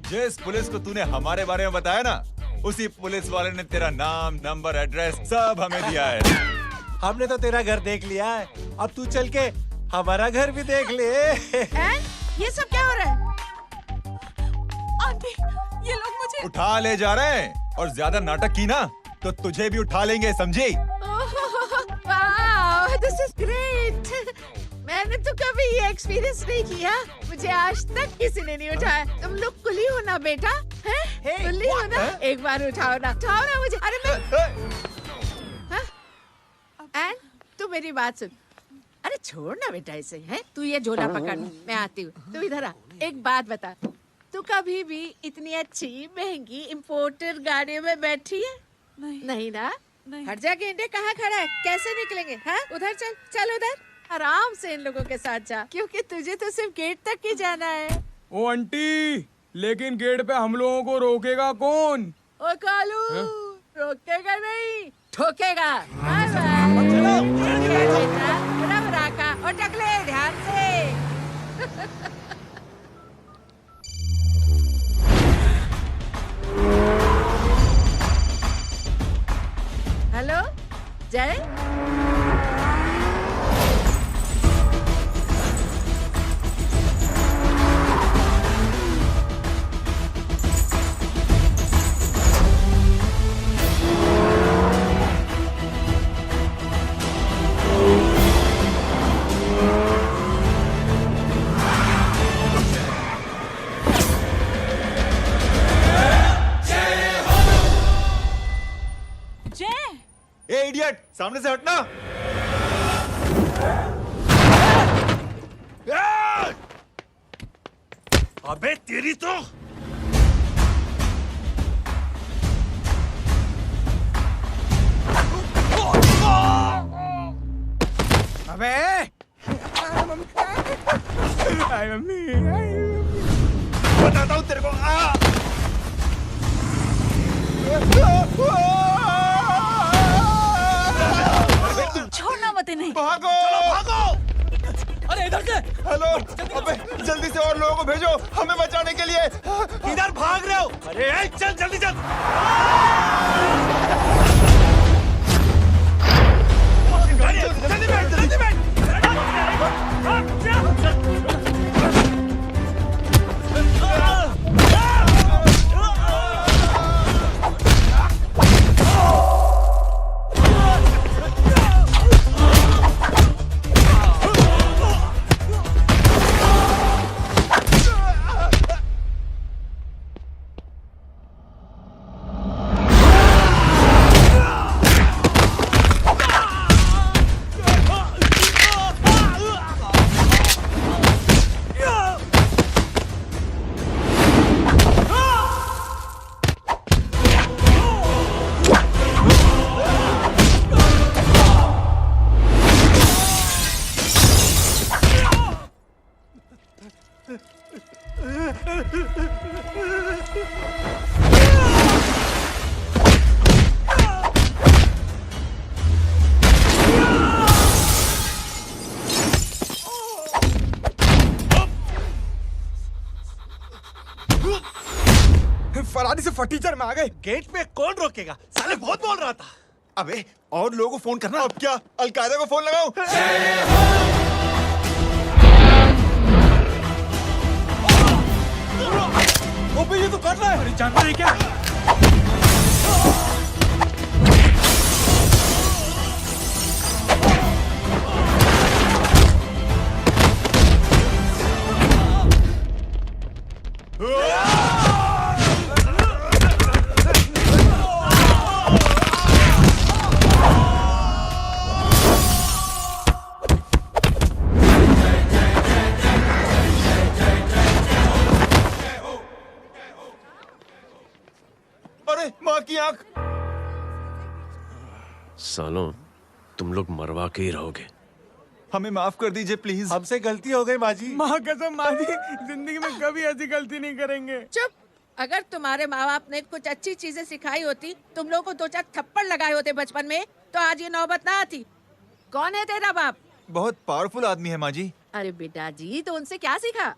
जिस पुलिस को तूने हमारे बारे में बताया ना, उसी पुलिस वाले ने तेरा नाम, नंबर, एड्रेस सब हमें दिया है। हमने तो तेरा घर देख लिया है, अब तू चल के हमारा घर भी देख ले। ये सब क्या हो रहा है? आंटी, ये लोग मुझे उठा ले जा रहे हैं, और ज्यादा नाटक की ना तो तुझे भी उठा लेंगे, समझी? वाह, दिस इज ग्रेट। मैंने तो कभी ये एक्सपीरियंस नहीं किया। मुझे आज तक किसी ने नहीं उठाया। तुम लोग कुली हो ना बेटा? हैं? कुली हो ना? एक बार उठाओ ना मुझे। अरे मैं एंड तू मेरी बात सुन। अरे छोड़ ना बेटा इसे, हैं? तू ये झोला पकड़, मैं आती हूँ। तू इधर आ। एक बात बता, तू कभी भी इतनी अच्छी महंगी इम्पोर्टेड गाड़ियों में बैठी है? नहीं ना? हट जा गेंडे, कहाँ खड़ा है? कैसे निकलेंगे? हाँ, उधर चल, चल उधर। आराम से इन लोगों के साथ जा, क्योंकि तुझे तो सिर्फ गेट तक ही जाना है। ओ आंटी, लेकिन गेट पे हम लोगों को रोकेगा कौन? ओ कालू, रोकेगा नहीं, ठोकेगा। Bye bye. बेटा, रब राका और टकले ध्यान से। हेलो जय। ए इडियट, सामने से हटना। अबे तेरी तो अबे आई मम्मी, बताता हूँ तेरे को। छोड़ना मत इन्हें। भागो, भागो। अरे इधर से। हेलो, अबे जल्दी से और लोगों को भेजो हमें बचाने के लिए। किधर भाग रहे हो? अरे चल जल्दी चल। जल्दी बैठ, जल्दी बैठ। फरारी से फटीचर में आ गए। गेट पे कौन रोकेगा? साले बहुत बोल रहा था। अबे और लोगों को फोन करना। अब क्या अलकायदा को फोन लगाऊं? ओबे ये तो कर रहा है। अरे जानता है क्या? अरे माँ की आंख। सालों, तुम लोग मरवा के ही रहोगे। हमें माफ कर दीजिए प्लीज। हमसे गलती हो गई माँ जी। माँ कसम माँ जी, जिंदगी में कभी ऐसी गलती नहीं करेंगे। चुप। अगर तुम्हारे माँ बाप ने कुछ अच्छी चीजें सिखाई होती, तुम लोगों को 2-4 थप्पड़ लगाए होते बचपन में, तो आज ये नौबत ना आती। कौन है तेरा बाप? बहुत पावरफुल आदमी है माँ जी। अरे बेटा जी, तो उनसे क्या सीखा?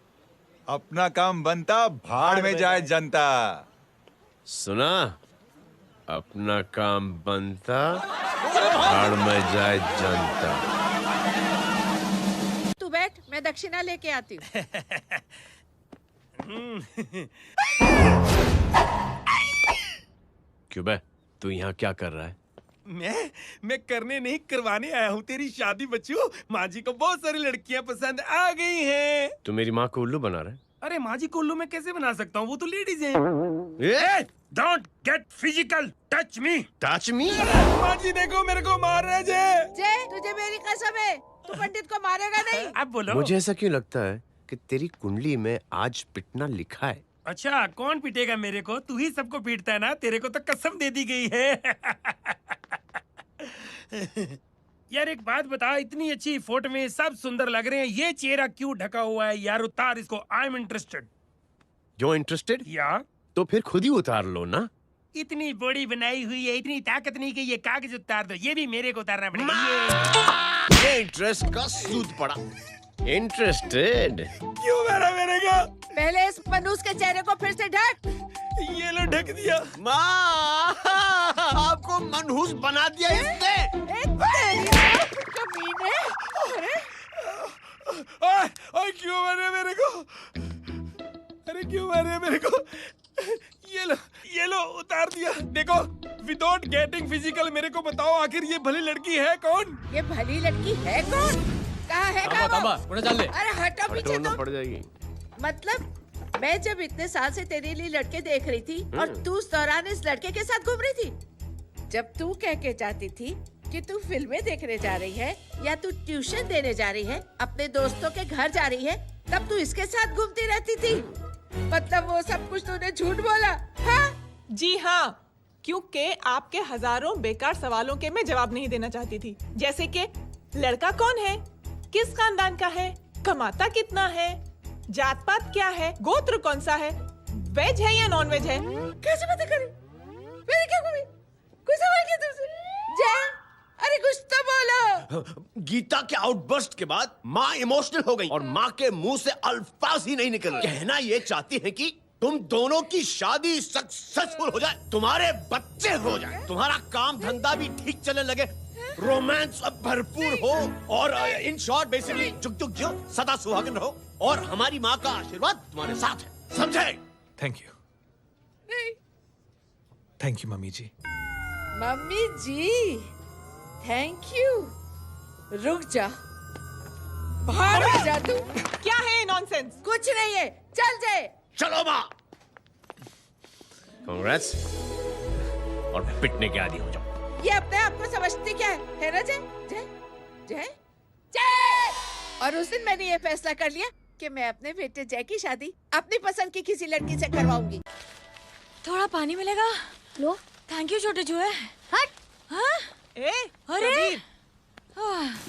अपना काम बनता, भाड़ में जाए जनता। सुना? अपना काम बनता, भाड़ में जाए जनता। तू बैठ, मैं दक्षिणा लेके आती हूँ। क्यों बे? तू यहाँ क्या कर रहा है? मैं करने नहीं करवाने आया हूँ तेरी शादी बच्चू। माँ जी को बहुत सारी लड़कियाँ पसंद आ गई हैं। तू मेरी माँ को उल्लू बना रहा है? अरे माँ जी को उल्लू मैं कैसे बना सकता हूँ, वो तो लेडीज हैं। Don't get physical, touch me. Touch me? माँ जी देखो मेरे को मार रहे जय। जय, तुझे मेरी कसम है, तू पंडित को मारेगा नहीं। अब बोलो। मुझे ऐसा क्यों लगता है कि तेरी कुंडली में आज पिटना लिखा है? अच्छा, कौन पीटेगा मेरे को? तू ही सबको पीटता है ना, तेरे को तो कसम दे दी गई है। यार एक बात बता, इतनी अच्छी फोटो में सब सुंदर लग रहे हैं, ये चेहरा क्यों ढका हुआ है? यार उतार इसको, I am interested. You're interested? या तो फिर खुद ही उतार लो ना। इतनी बॉडी बनाई हुई है, इतनी ताकत नहीं कि ये कागज उतार दो, ये भी मेरे को उतारना पड़ेगा। ये इंटरेस्ट का सूद पड़ा। इंटरेस्टेड? क्यों मारा मेरे को? पहले इस मनूस के चेहरे को फिर से ढक। ये लो ढक दिया। माँ, आपको मनहूस बना दिया इसने। कमीने। अरे ओए क्यों मारे मेरे को? अरे क्यों मारे मेरे को? ये लो उतार दिया। देखो, विदाउट गेटिंग फिजिकल मेरे को बताओ, आखिर ये भली लड़की है कौन? ये भली लड़की है कौन? कहाँ है अरे हटो पीछे हटोना तो। पड़ जाएगी। मतलब मैं जब इतने साल से तेरे लिए लड़के देख रही थी और तू उस दौरान इस लड़के के साथ घूम रही थी। जब तू कह के जाती थी कि तू फिल्में देखने जा रही है या तू ट्यूशन देने जा रही है, अपने दोस्तों के घर जा रही है, तब तू इसके साथ घूमती रहती थी। मतलब वो सब कुछ तूने झूठ बोला? हाँ? जी हाँ, क्योंकि आपके हजारों बेकार सवालों के मैं जवाब नहीं देना चाहती थी। जैसे कि लड़का कौन है, किस खानदान का है, कमाता कितना है, जात पात क्या है, गोत्र कौन सा है, वेज है या नॉन वेज है। कैसे बातें करी? मैंने क्या करी? कोई सवाल किया तुमसे? जय, अरे कुछ तो बोलो। गीता के आउटबर्स्ट के बाद माँ इमोशनल हो गई और माँ के मुंह से अल्फाज ही नहीं निकल रहे। कहना ये चाहती है कि तुम दोनों की शादी सक्सेसफुल हो जाए, तुम्हारे बच्चे हो जाए, तुम्हारा काम धंधा भी ठीक चलने लगे, रोमांस अब भरपूर हो और इन शॉर्ट बेसिकली जुग जुग जियो, सदा सुहागन रहो और हमारी माँ का आशीर्वाद तुम्हारे साथ है। समझे? थैंक यू, नहीं। Thank you mummy ji. Mummy ji, thank you. रुक जा, बाहर जा तू। क्या है नॉनसेंस? कुछ नहीं है, चल जाए। चलो माँ। कांग्रेस। और पिटने के आदी हो जाओ। ये अपने आप को समझती क्या है ना जय? जय जय जय। और उस दिन मैंने ये फैसला कर लिया कि मैं अपने बेटे जय की शादी अपनी पसंद की किसी लड़की से करवाऊंगी। थोड़ा पानी मिलेगा? लो। थैंक यू छोटे चूहे। हट। हाँ? ए, अरे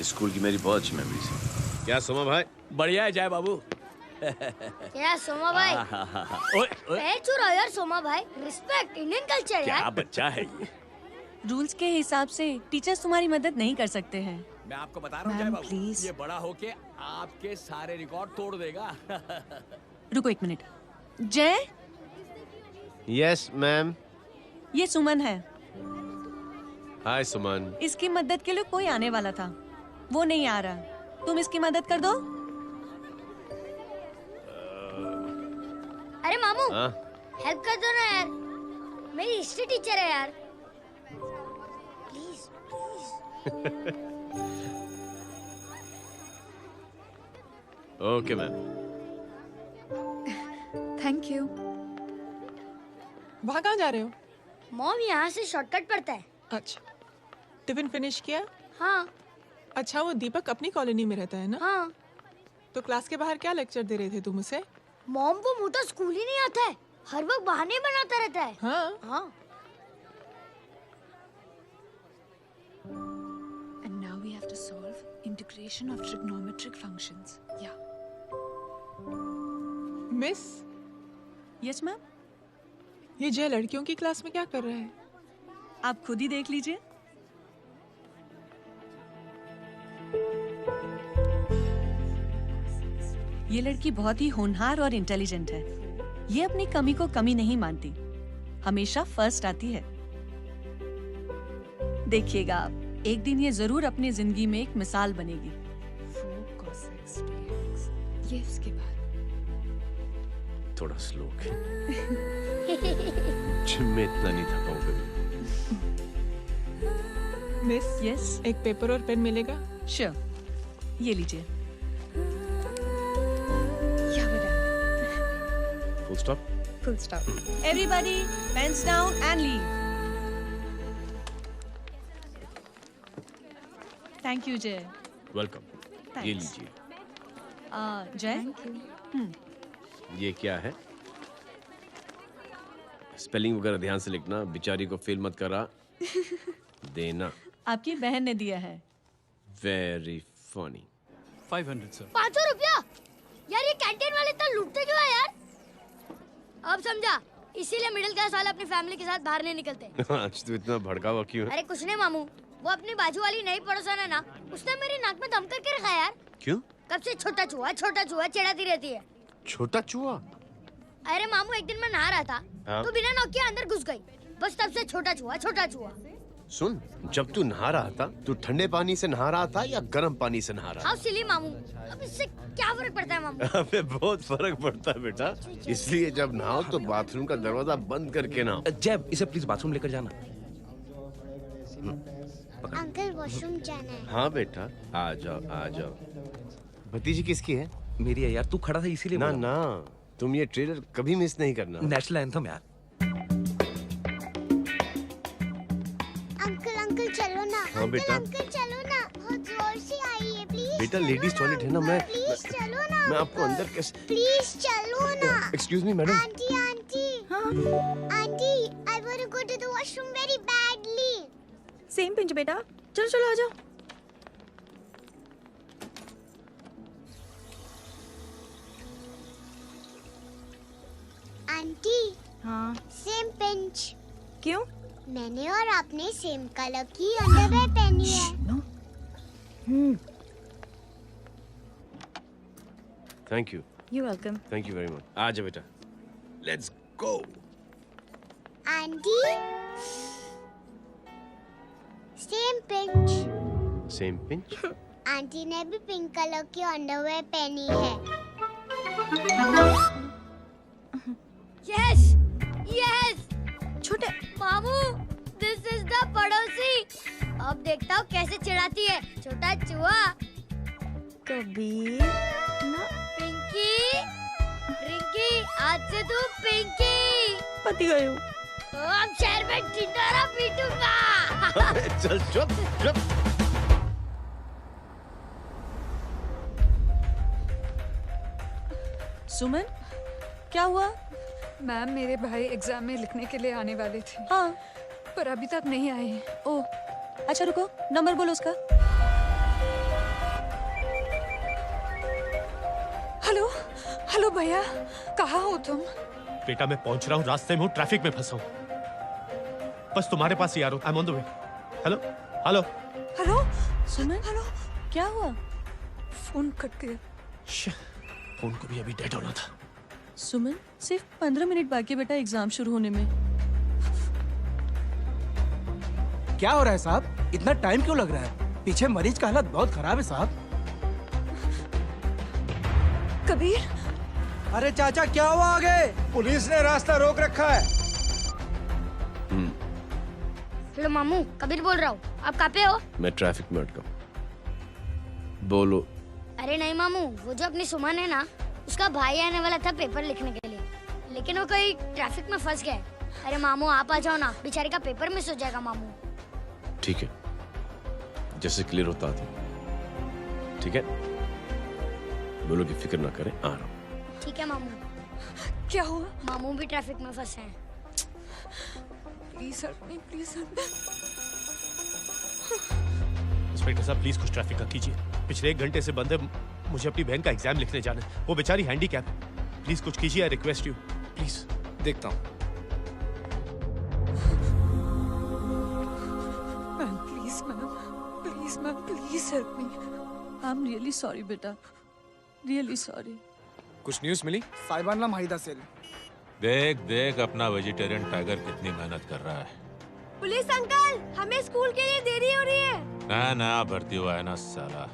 स्कूल की मेरी बहुत अच्छी मेमोरीज है। क्या सोमा भाई? बढ़िया है जय बाबू। क्या सोमा भाई? पैर छू रहा यार सोमा भाई, रिस्पेक्ट, इंडियन कल्चर यार। बच्चा है ये। रूल्स के हिसाब से टीचर्स तुम्हारी मदद नहीं कर सकते हैं। मैं आपको बता रहा हूँ जय मैम, बाबू, प्लीज। ये बड़ा होके आपके सारे रिकॉर्ड तोड़ देगा। रुको एक मिनट। जय, यस मैम। ये सुमन है। हाय सुमन। इसकी मदद के लिए कोई आने वाला था, वो नहीं आ रहा। तुम इसकी मदद कर दो। अरे मामू, हाँ? हेल्प कर दो ना यार, मेरी हिस्ट्री टीचर है यार, please please. Okay ma'am. Thank you. वहाँ कहाँ जा रहे हो? मॉम यहाँ से शॉर्टकट पड़ता है। अच्छा, टिफिन फिनिश किया? हाँ अच्छा, वो दीपक अपनी कॉलोनी में रहता है ना? हाँ। तो क्लास के बाहर क्या लेक्चर दे रहे थे तुम उसे? मॉम को मुँह तो स्कूल ही नहीं आता है, हर वक्त बहाने बनाता रहता है। हाँ। हाँ। And now we have to solve integration of trigonometric functions. Yeah. Miss, yes ma'am. ये जय लड़कियों की क्लास में क्या कर रहा है? आप खुद ही देख लीजिए। ये लड़की बहुत ही होनहार और इंटेलिजेंट है। ये अपनी कमी को कमी नहीं मानती, हमेशा फर्स्ट आती है। देखिएगा आप, एक दिन ये जरूर अपनी जिंदगी में एक मिसाल बनेगी। ये इसके बाद थोड़ा स्लो जिम में इतना नहीं था पाऊंगा। मिस, यस, एक पेपर और पेन मिलेगा? श्योर, ये लीजिए। Full stop. Full stop. Everybody pens down and leave. Thank you Jay. Welcome. ये लीजिए। जय, ये क्या है? स्पेलिंग वगैरह ध्यान से लिखना, बेचारी को फेल मत करा देना। आपकी बहन ने दिया है। Very funny. 500 सर। 500 रुपया? यार ये कैंटीन वाले इतना लूटते क्यों है यार? अब समझा, इसीलिए मिडिल क्लास वाले अपनी फैमिली के साथ बाहर नहीं निकलते। आज तो इतना भड़का हुआ क्यों है? अरे कुछ नहीं मामू, वो अपनी बाजू वाली नई पड़ोसन है ना, उसने मेरी नाक में दम करके रखा यार। क्यों? कब से छोटा चूहा चिढ़ाती रहती है। छोटा चूहा? अरे मामू, एक दिन मैं नहा रहा था हाँ? तो बिना नॉक के अंदर घुस गई, बस तब से छोटा चूहा। सुन, जब तू नहा रहा था, तू ठंडे पानी से नहा रहा था या गर्म पानी से नहा रहा हाउ सिली मामू, अब इससे क्या फर्क पड़ता है मामू? था? अबे बहुत फर्क पड़ता है बेटा, इसलिए जब नहाओ तो बाथरूम का दरवाजा बंद करके नहाओ। जैब, इसे प्लीज बाथरूम लेकर जाना। अंकल वॉशरूम जाना है। हाँ बेटा, आ जाओ। भतीजी किसकी है? मेरी है यार, तू खड़ा था इसीलिए ना बोला। ना, तुम ये ट्रेलर कभी मिस नहीं करना। नेशनल एंथम यार। अंकल चलो ना। हाँ बेटा। अंकल चलो ना, बहुत जोर से आई है, प्लीज। बेटा लेडीज टॉयलेट है ना, प्लीज चलो ना। मैं आपको अंदर कैसे? प्लीज चलो ना। Excuse me madam. Aunty, I want to go to the washroom very badly. Same pinch बेटा, चलो आ जाओ। आंटी, हाँ, सेम पिंच। क्यों? मैंने और आपने सेम कलर की अंडरवेयर पहनी है। Thank you. You welcome. Thank you very much. आ जाओ बेटा, let's go. Aunty, same pinch. Same pinch? Aunty ने भी पिंक कलर की अंडरवेयर पहनी है। यस छोटे मामू, दिस इज द पड़ोसी। अब देखता हूँ कैसे चिढ़ाती है छोटा चूहा। कबीर ना, रिंकी, आज से तू पिंकी। पति गए हो। अब शहर में ढिंढोरा पीटूंगा। चल चुप। सुमन, क्या हुआ? मैम, मेरे भाई एग्जाम में लिखने के लिए आने वाले थे, हाँ, पर अभी तक नहीं आए हैं। ओह, अच्छा रुको, नंबर बोलो उसका। हेलो भैया, कहाँ हो तुम? बेटा मैं पहुंच रहा हूँ, रास्ते में हूँ, ट्रैफिक में फंसा हूँ, बस तुम्हारे पास ही आ रहा हूँ। I am on the way. Hello. Suman, क्या हुआ? फोन कट गया। फोन को भी अभी डेड होना था। सुमन, सिर्फ 15 मिनट बाकी बेटा एग्जाम शुरू होने में। क्या हो रहा है साहब? इतना टाइम क्यों लग रहा है? पीछे मरीज का हालत बहुत खराब है साहब। कबीर, अरे चाचा क्या हुआ आगे? पुलिस ने रास्ता रोक रखा है। हेलो मामू, कबीर बोल रहा हूँ। आप कहाँ पे हो? मैं ट्रैफिक में अटका। बोलो। अरे नहीं मामू, वो जो अपनी सुमन है ना, उसका भाई आने वाला था पेपर लिखने के लिए, लेकिन वो कहीं ट्रैफिक में फंस गया। अरे मामू आप आ जाओ ना, बेचारे का पेपर मिस हो जाएगा मामू। ठीक है, जैसे क्लियर होता आती। ठीक है, बोलो कि फिक्र ना करें, आ रहा हूँ। ठीक है मामू। क्या हुआ? मामू भी ट्रैफिक में फंसे हैं। Please help me, please help me. Inspector साहब प्लीज कुछ ट्रैफिक का कीजिए। पिछले 1 घंटे से बंद है, मुझे अपनी बहन का एग्जाम लिखने जाना है। वो बेचारी हैंडीकैप है। प्लीज कुछ कीजिए, आई रिक्वेस्ट यू प्लीज। देखता हूँ। Ma'am please help me. I am really sorry बेटा, रियली सॉरी। कुछ न्यूज़ मिली? साहिबाना माहिदा सेल। देख देख अपना वेजिटेरियन टाइगर कितनी मेहनत कर रहा है। पुलिस अंकल, हमें स्कूल के लिए देरी हो रही है। ना ना भर्ती हुआ है ना साला।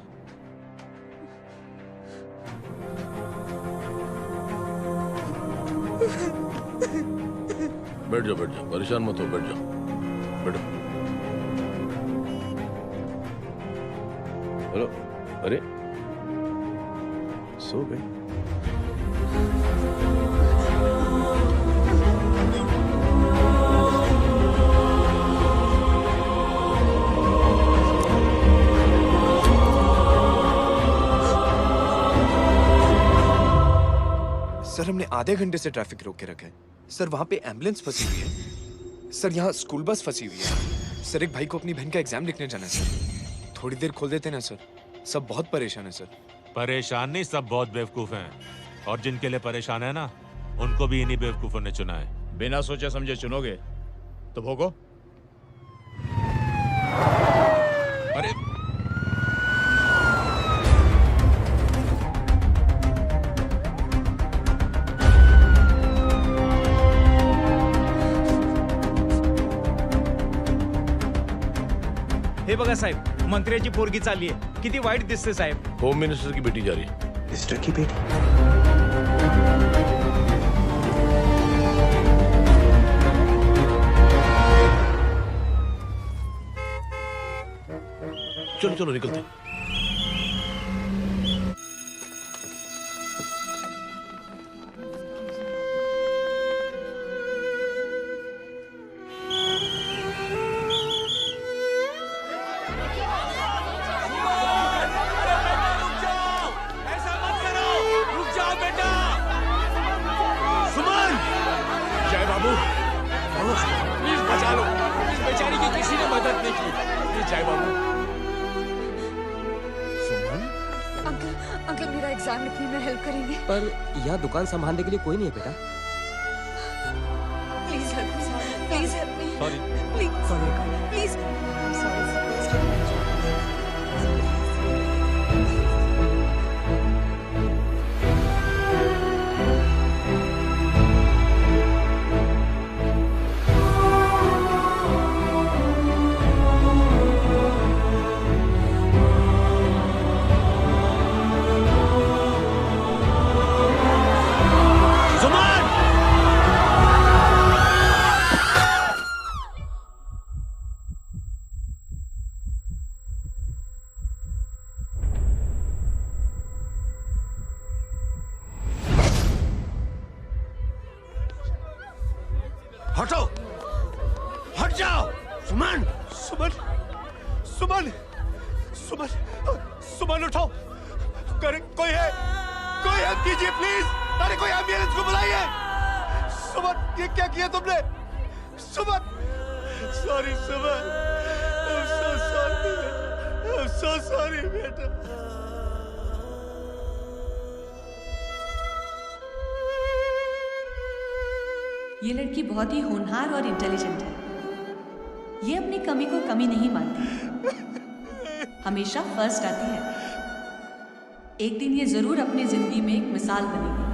बैठ जाओ, परेशान मत हो, बैठ जाओ, बैठो। हेलो, अरे सो गई? सर हमने आधे घंटे से ट्रैफिक रोक के रखा है। सर वहाँ पे एम्बुलेंस फंसी हुई है। सर यहाँ स्कूल बस फंसी हुई है। सर एक भाई को अपनी बहन का एग्जाम लिखने जाना है सर। थोड़ी देर खोल देते ना सर। सब बहुत परेशान है सर। परेशान नहीं, सब बहुत बेवकूफ हैं। और जिनके लिए परेशान है ना, उनको भी इन्हीं बेवकूफों ने चुना है। बिना सोचे समझे चुनोगे तो भोगो। अरे हे बघा साहेब, मंत्र्याची पोरगी चालली आहे. किती वाईट दिसते साहेब. होम मिनिस्टर की बेटी जा रही है। मिनिस्टर की बेटी? चलो चलो निकलते। अंकल मेरा एग्जाम लिखने में हेल्प करेंगे? पर यहाँ दुकान संभालने के लिए कोई नहीं है बेटा। Please help me, please help me. Sorry. Please please. हटो, हट जाओ। सुमन, सुमन, सुमन, सुमन, सुमन उठो। कोई है, कोई हेल्प कीजिए प्लीज। अरे कोई एम्बुलेंस को बुलाइए। सुमन, ये क्या किया तुमने? Suman, sorry Suman, I'm so sorry, I'm so sorry बेटा। ये लड़की बहुत ही होनहार और इंटेलिजेंट है। ये अपनी कमी को कमी नहीं मानती, हमेशा फर्स्ट आती है। एक दिन ये जरूर अपनी जिंदगी में एक मिसाल बनेगी।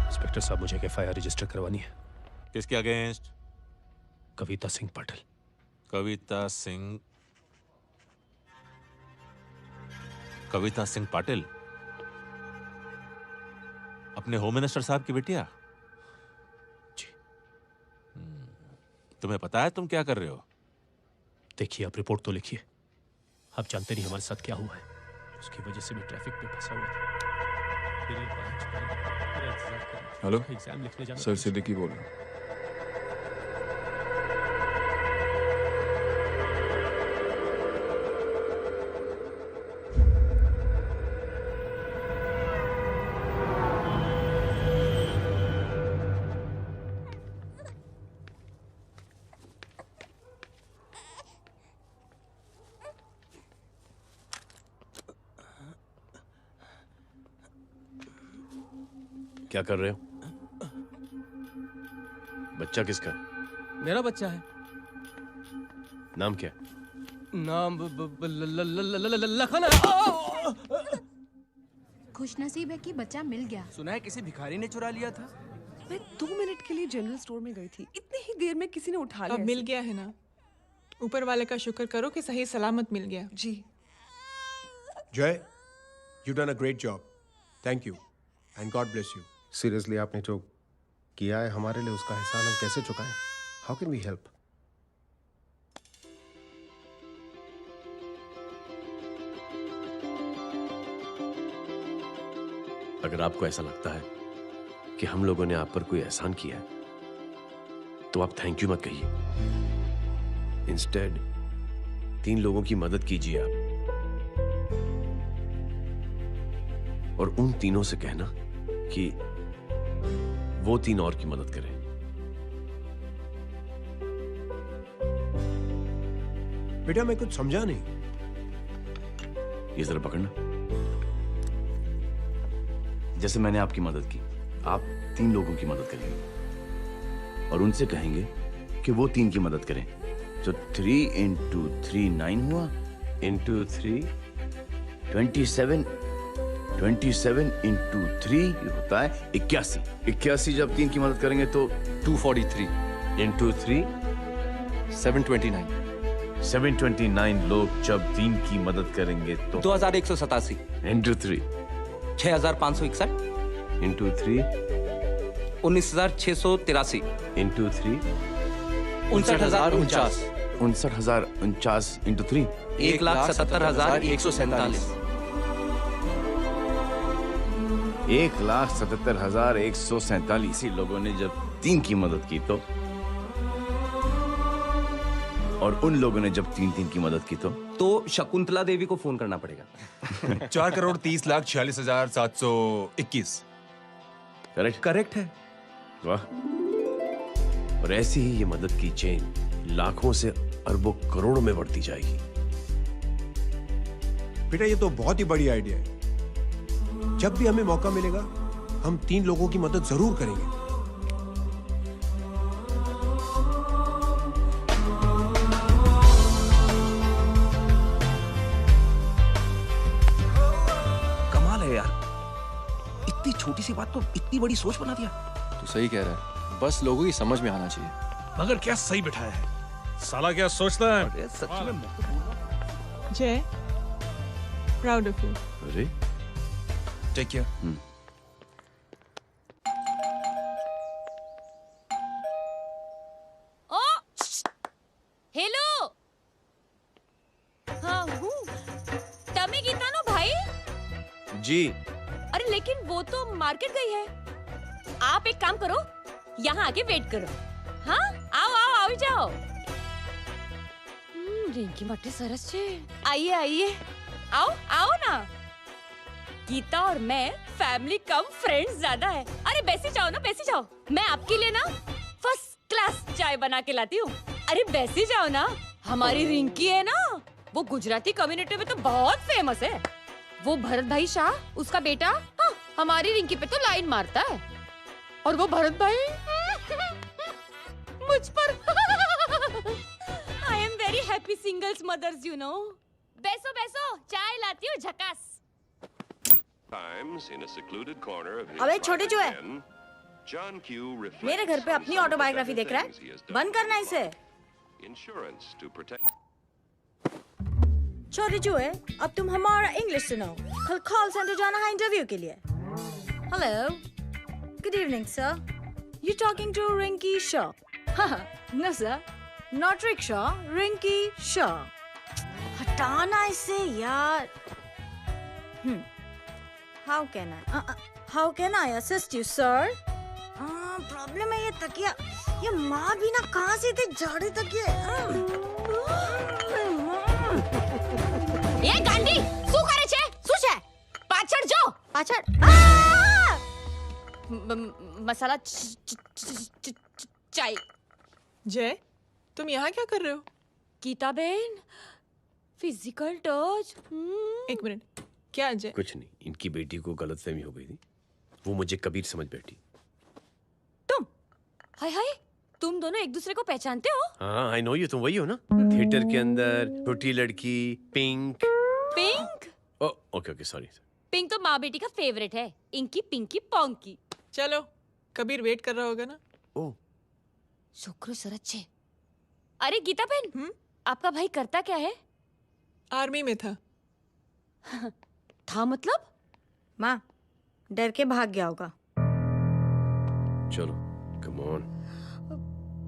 इंस्पेक्टर साहब, मुझे एफआईआर रजिस्टर करवानी है। किसके अगेंस्ट? कविता सिंह पाटिल। कविता सिंह पाटिल अपने होम मिनिस्टर साहब की बेटिया? जी। तुम्हें पता है तुम क्या कर रहे हो? देखिए, आप रिपोर्ट तो लिखिए। आप जानते नहीं हमारे साथ क्या हुआ है। उसकी वजह से मैं ट्रैफिक में फंसा हुआ था। हेलो एग्जाम लिखने जाना। सर सिद्दीकी बोल रहा हूँ। क्या कर रहे हो? बच्चा किसका है? मेरा बच्चा है। नाम क्या है? नाम लखन है। खुशनसीब है कि बच्चा मिल गया। सुना है किसी भिखारी ने चुरा लिया था। मैं 2 मिनट के लिए जनरल स्टोर में गई थी, इतनी ही देर में किसी ने उठा लिया। अब मिल गया है ना, ऊपर वाले का शुक्र करो कि सही सलामत मिल गया। जी जय, you done a great job, thank you and God bless you. Seriously आपने जो किया है हमारे लिए, उसका एहसान हम कैसे चुकाएं? How can we help? अगर आपको ऐसा लगता है कि हम लोगों ने आप पर कोई एहसान किया है, तो आप थैंक यू मत कहिए। इंस्टेड 3 लोगों की मदद कीजिए आप, और उन तीनों से कहना कि वो 3 और की मदद करें। बेटा मैं कुछ समझा नहीं। ये जरा पकड़ना। जैसे मैंने आपकी मदद की, आप 3 लोगों की मदद करेंगे और उनसे कहेंगे कि वो 3 की मदद करें। तो 3 into 3 9 हुआ, into 3 27, 27 into 3 होता है 81। 81 जब 3 की मदद करेंगे तो 243 into 3 729 729 लोग जब 3 की मदद करेंगे तो 2187 into 3 6561 into 3 19683 into 3 59049 59049 into 3 1,77,147 1,77,147 लोगों ने जब 3 की मदद की तो, और उन लोगों ने जब 3 की मदद की तो शकुंतला देवी को फोन करना पड़ेगा। 4,30,46,721। करेक्ट है। वाह। और ऐसी ही ये मदद की चेन लाखों से अरबों करोड़ों में बढ़ती जाएगी। बेटा ये तो बहुत ही बड़ी आइडिया है। जब भी हमें मौका मिलेगा हम 3 लोगों की मदद जरूर करेंगे। कमाल है यार, इतनी छोटी सी बात को इतनी बड़ी सोच बना दिया। तू सही कह रहा है, बस लोगों की समझ में आना चाहिए। मगर क्या सही बिठाया है, साला क्या सोचता है? सच में जय, प्राउड ऑफ यू। अरे टेक केयर। ओ हेलो, हाँ हूँ। तमे गीता नो भाई? जी। अरे लेकिन वो तो मार्केट गई है। आप एक काम करो, यहाँ आके वेट करो। हाँ आओ आओ आओ जाओ। रिंकी मटे सरस छे। आइए आइए, आओ आओ ना। गीता और मैं फैमिली कम फ्रेंड्स ज्यादा है। अरे बैसी जाओ ना, बैसी जाओ। मैं आपके लिए ना फर्स्ट क्लास चाय बना के लाती हूँ। अरे बैसी जाओ ना। हमारी रिंकी है ना, वो गुजराती कम्युनिटी में तो बहुत फेमस है। वो भरत भाई शाह, उसका बेटा, हाँ, हमारी रिंकी पे तो लाइन मारता है। और वो भरत भाई मुझ पर I am very happy singles mothers you know. बैसो बैसो, चाय लाती हूँ झकास। अबे छोटे जो है, मेरे घर पे अपनी ऑटोबायोग्राफी देख रहा है, बंद करना इसे। छोटे जो है, अब तुम हमारा इंग्लिश सुनो। कल कॉल सेंटर जाना है इंटरव्यू के लिए। Hello, good evening sir, you talking to Rinky Shaw? No sir, not rickshaw, Rinky Shaw. हटाना इसे यार। How can I assist you, sir? Problem है ये तकिया, ये माँ भी ना कहाँ से थे झाड़े तकिए। ये गांडी, શું કરે છે? શું છે? પાછળ જો, પાછળ। मसाला चाय। जय, तुम यहाँ क्या कर रहे हो? गीता बहन, फिजिकल टच। एक मिनट, क्या जय? कुछ नहीं, इनकी बेटी को गलतफहमी हो गई थी। वो मुझे कबीर समझ बैठी। हाय हाय, तुम दोनों एक दूसरे को पहचानते हो? हाँ, आई नो यू, तुम वही हो ना? थिएटर के अंदर छोटी लड़की pink. Pink? Okay okay, sorry. Pink तो माँ बेटी का फेवरेट है, इंकी पिंकी पोंकी। चलो, कबीर वेट कर रहा होगा ना? ओ शुक्र सरच्चे। अरे गीता बहन, आपका भाई करता क्या है? आर्मी में था। था मतलब? माँ, डर के भाग गया होगा। चलो, कम ऑन।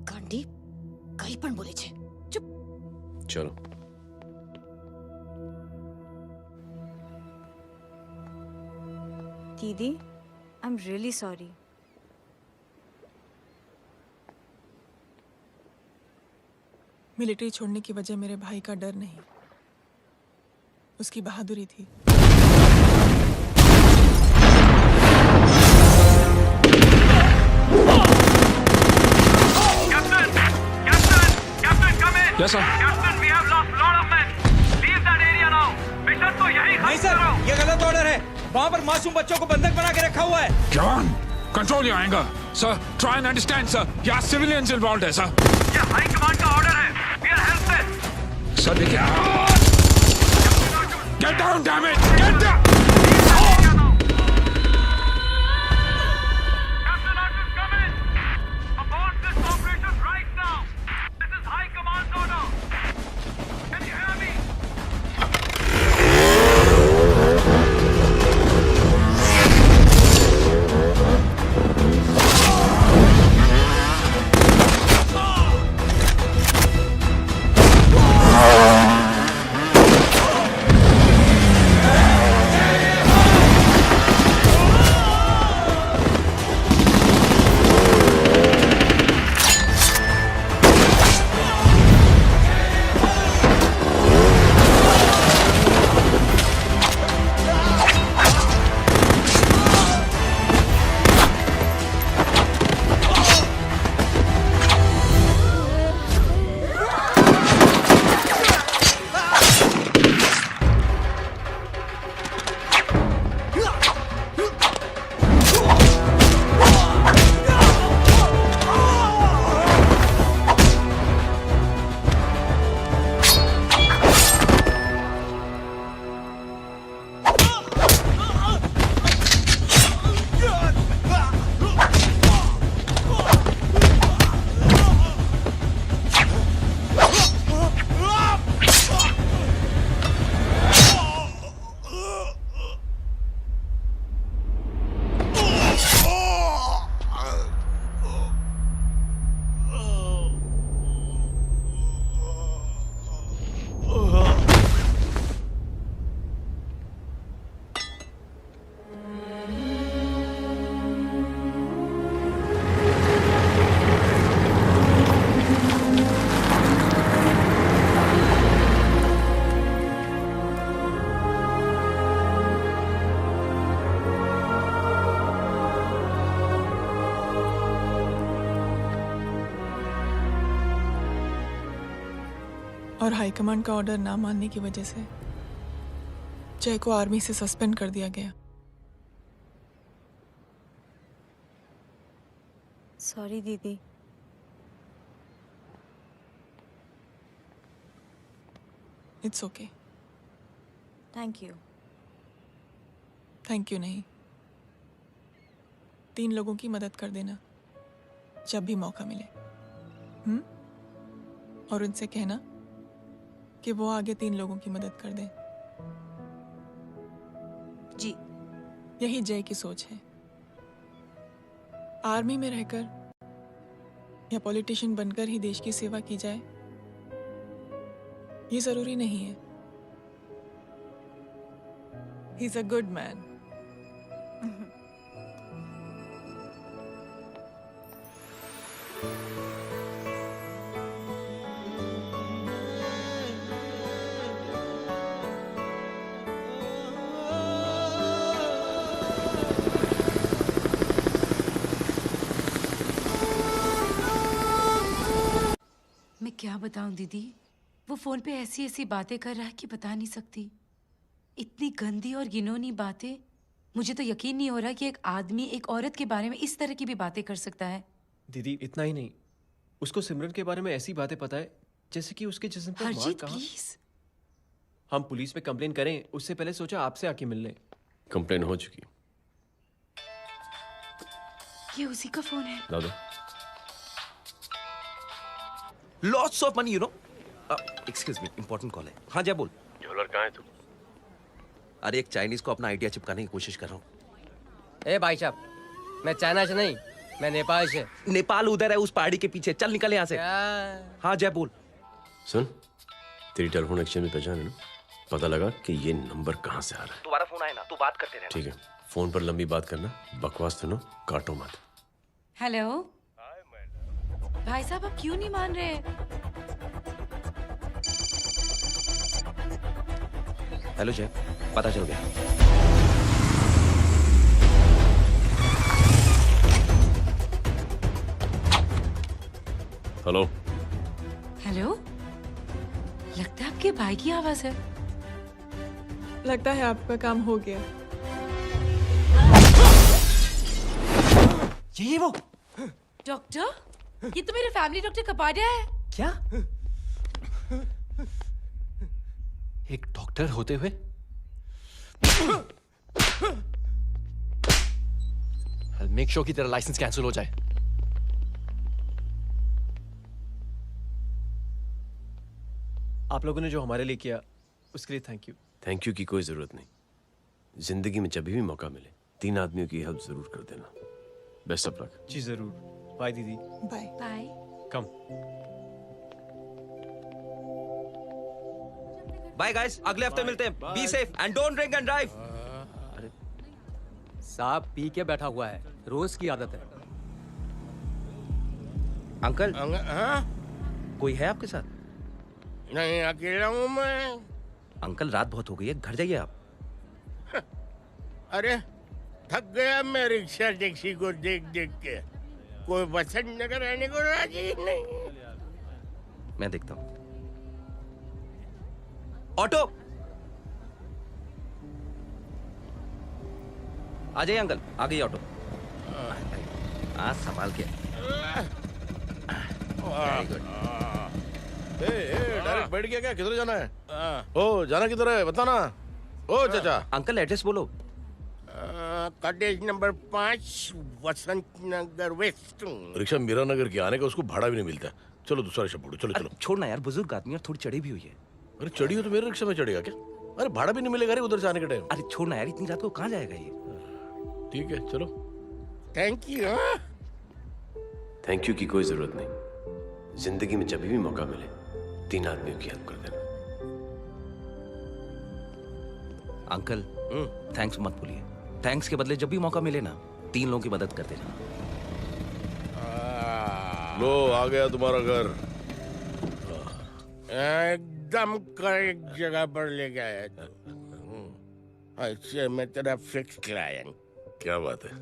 गांडी, कहीं पण बोले छे। चुप। चलो। दीदी, I am really sorry. Military छोड़ने की वजह मेरे भाई का डर नहीं, उसकी बहादुरी थी। Yes, sir. नहीं सर, ये गलत ऑर्डर है। वहाँ पर मासूम बच्चों को बंधक बना के रखा हुआ है। जवान, control your anger. Sir, try and understand, sir. यहाँ civilians involved है, sir. ये हाई कमांड का ऑर्डर है। We are helpless. Sir, देखिए। Get down, damn it! Get down! और हाईकमांड का ऑर्डर ना मानने की वजह से जय को आर्मी से सस्पेंड कर दिया गया। सॉरी दीदी। It's okay. Thank you. Thank you नहीं, 3 लोगों की मदद कर देना जब भी मौका मिले। और उनसे कहना कि वो आगे 3 लोगों की मदद कर दें। जी। यही जय की सोच है। आर्मी में रहकर या पॉलिटिशियन बनकर ही देश की सेवा की जाए, ये जरूरी नहीं है। He is a good man. मैं क्या बताऊं दीदी, वो फोन पे ऐसी ऐसी बातें कर रहा है कि बता नहीं सकती। इतनी गंदी और घिनौनी बातें मुझे तो यकीन नहीं हो रहा कि एक आदमी एक औरत के बारे में इस तरह की भी बातें कर सकता है। दीदी इतना ही नहीं, उसको सिमरन के बारे में ऐसी बातें पता है जैसे कि उसके जिस्म पर मार हरजीत कहाँ। प्लीज। हम पुलिस में कंप्लेन करें उससे पहले सोचा आपसे आके मिल लें। कंप्लेन हो चुकी। ये उसी का फोन है। ला दो। Lots of money you know. Excuse me, important call है। हाँ जा बोल। ज्वेलर कहाँ है तू? अरे एक चाइनीज को अपना आइडिया चिपकाने की कोशिश कर रहा हूँ। ए भाई साहब, मैं चाइना से नहीं, मैं नेपाल से। नेपाल उधर है उस पहाड़ी के पीछे, चल निकल यहाँ से। हाँ जय बोल। सुन, तेरी टेलीफोन एक्सचेंज में पहचान है ना? पता लगा कि ये नंबर कहाँ से आ रहा है। तुम्हारा फोन आया ना, तू बात करते रहना। ठीक है, फोन पर लंबी बात करना, बकवास सुनो, काटो मत। हेलो भाई साहब, आप क्यों नहीं मान रहे? हेलो जय, पता चल गया। हेलो हेलो, लगता है आपके भाई की आवाज है। लगता है आपका काम हो गया। ये वो डॉक्टर, ये तो मेरे फैमिली डॉक्टर कपाडिया है। क्या? एक डॉक्टर होते हुए? मेक श्योर कि तेरा लाइसेंस कैंसिल हो जाए। आप लोगों ने जो हमारे लिए किया उसके लिए थैंक यू। थैंक यू की कोई जरूरत नहीं। जिंदगी में जब भी मौका मिले 3 आदमियों की हेल्प जरूर कर देना। Best of luck. जी जरूर। बाय दीदी। Bye bye. कम। बाय गाइस, अगले हफ्ते मिलते हैं। Be safe and don't drink and drive. साहब पी के बैठा हुआ है, रोज की आदत है। अंकल हाँ? कोई है आपके साथ? नहीं, अकेला हूँ मैं। अंकल रात बहुत हो गई है, घर जाइए आप। अरे थक गया मैं रिक्शा टैक्सी को देख देख के। कोई वसंत नगर आने को राजी नहीं। मैं देखता हूँ। ऑटो आ जाइए अंकल, आ गई ऑटो। आज संभाल के। Very good. डायरेक्ट बैठ गया क्या? किधर जाना है? ओ जाना किधर है बता ना। ओ चाचा। अंकल एड्रेस बोलो। कॉटेज नंबर 5 वसंत नगर वेस्ट। रिक्शा मीरा नगर के आने का उसको भाड़ा भी नहीं मिलता। चलो दूसरा रिक्शा पकड़ो। चलो चलो। छोड़ना यार, बुजुर्ग आदमी और थोड़ी चढ़ी भी हुई है। अरे चढ़ी हो तो मेरे रिक्शा में चढ़ेगा क्या? अरे भाड़ा भी नहीं मिलेगा रे उधर जाने के टाइम। अरे छोड़ना यार, इतनी रात को कहाँ जाएगा ये? ठीक है चलो। Thank you. थैंक यू की कोई जरूरत नहीं। जिंदगी में जब भी मौका मिले 3 आदमियों की हेल्प कर देना। अंकल थैंक्स मत भूलिए। थैंक्स के बदले जब भी मौका मिले ना 3 लोगों की मदद करते रहना। लो आ गया तुम्हारा घर। एकदम करेक्ट जगह पर ले गया तू। अच्छा मैं तेरा फिक्स क्लाइंट। क्या बात है।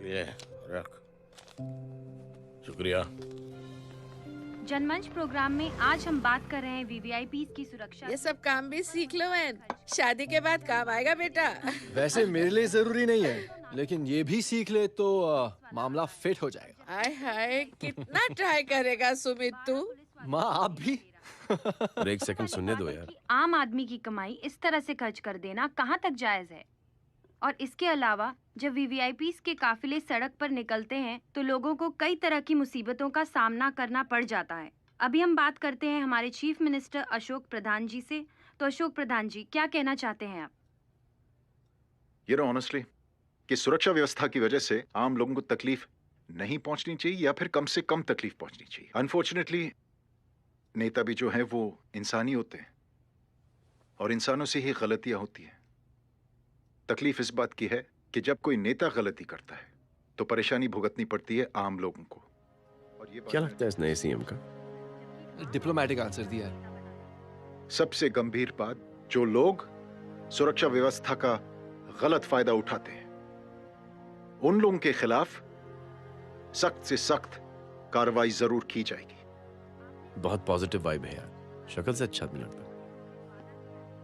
ये रख। शुक्रिया। जनमंच प्रोग्राम में आज हम बात कर रहे हैं वीवीआईपी की सुरक्षा। ये सब काम भी सीख लो एन, शादी के बाद काम आएगा बेटा। वैसे मेरे लिए जरूरी नहीं है, लेकिन ये भी सीख ले तो मामला फिट हो जाएगा। हाय हाय कितना ट्राई करेगा सुमित तू। माँ आप भी। अरे एक सेकंड सुनने दो यार। आम आदमी की कमाई इस तरह से खर्च कर देना कहाँ तक जायज है? और इसके अलावा जब वीवीआईपीज़ के काफिले सड़क पर निकलते हैं तो लोगों को कई तरह की मुसीबतों का सामना करना पड़ जाता है। अभी हम बात करते हैं हमारे चीफ मिनिस्टर अशोक प्रधान जी से। तो अशोक प्रधान जी, क्या कहना चाहते हैं आप? You know honestly कि सुरक्षा व्यवस्था की वजह से आम लोगों को तकलीफ नहीं पहुंचनी चाहिए या फिर कम से कम तकलीफ पहुंचनी चाहिए। अनफॉर्चुनेटली नेता भी जो हैं वो इंसानी होते हैं और इंसानों से ही गलतियां होती हैं। तकलीफ इस बात की है कि जब कोई नेता गलती करता है तो परेशानी भुगतनी पड़ती है आम लोगों को। और ये क्या लगता है इस नए सीएम का? डिप्लोमेटिक आंसर दिया है। सबसे गंभीर बात, जो लोग सुरक्षा व्यवस्था का गलत फायदा उठाते हैं उन लोगों के खिलाफ सख्त से सख्त कार्रवाई जरूर की जाएगी। बहुत पॉजिटिव वाइब है यार। शक्ल से अच्छा आदमी लगता है।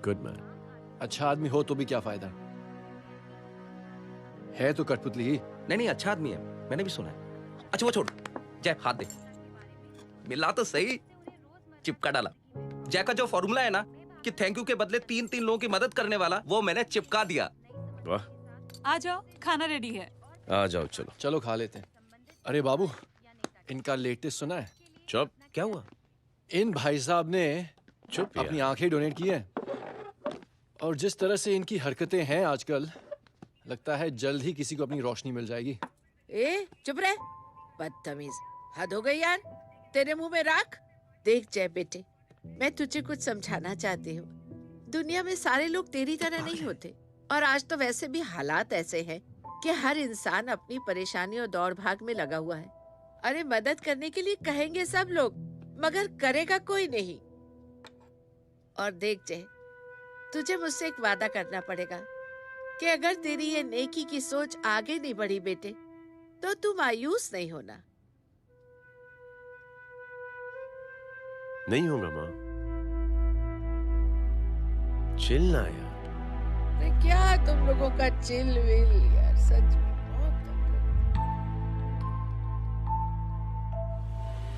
Good man. अच्छा आदमी हो तो भी क्या फायदा, है तो कठपुतली ही। नहीं, अच्छा आदमी है, मैंने भी सुना है। अच्छा वो छोड़, जय हाथ दे। मिला तो सही, चिपका डाला। जय का जो फॉर्मूला है ना कि थैंक यू के बदले 3 लोगों की मदद करने वाला, वो मैंने चिपका दिया। वाह, आ जाओ, खाना रेडी है। आ जाओ, चलो चलो खा लेते हैं। अरे बाबू, इनका लेटेस्ट सुना है? चुप। क्या हुआ? इन भाई साहब ने चुप अपनी आंखें डोनेट की हैं, और जिस तरह से इनकी हरकतें हैं आजकल, लगता है जल्द ही किसी को अपनी रोशनी मिल जाएगी। ए चुप रहे, बदतमीज, हद हो गई यार। तेरे मुंह में राख। देख जय बेटे, मैं तुझे कुछ समझाना चाहती हूँ। दुनिया में सारे लोग तेरी तरह नहीं होते, और आज तो वैसे भी हालात ऐसे हैं कि हर इंसान अपनी परेशानी और दौड़ भाग में लगा हुआ है। अरे मदद करने के लिए कहेंगे सब लोग, मगर करेगा कोई नहीं। और देख जय, तुझे मुझसे एक वादा करना पड़ेगा कि अगर तेरी ये नेकी की सोच आगे नहीं बढ़ी बेटे, तो तू मायूस नहीं होना। नहीं होगा माँ, चिल ना यार। अरे क्या तुम लोगों का चिल विल यार, सच में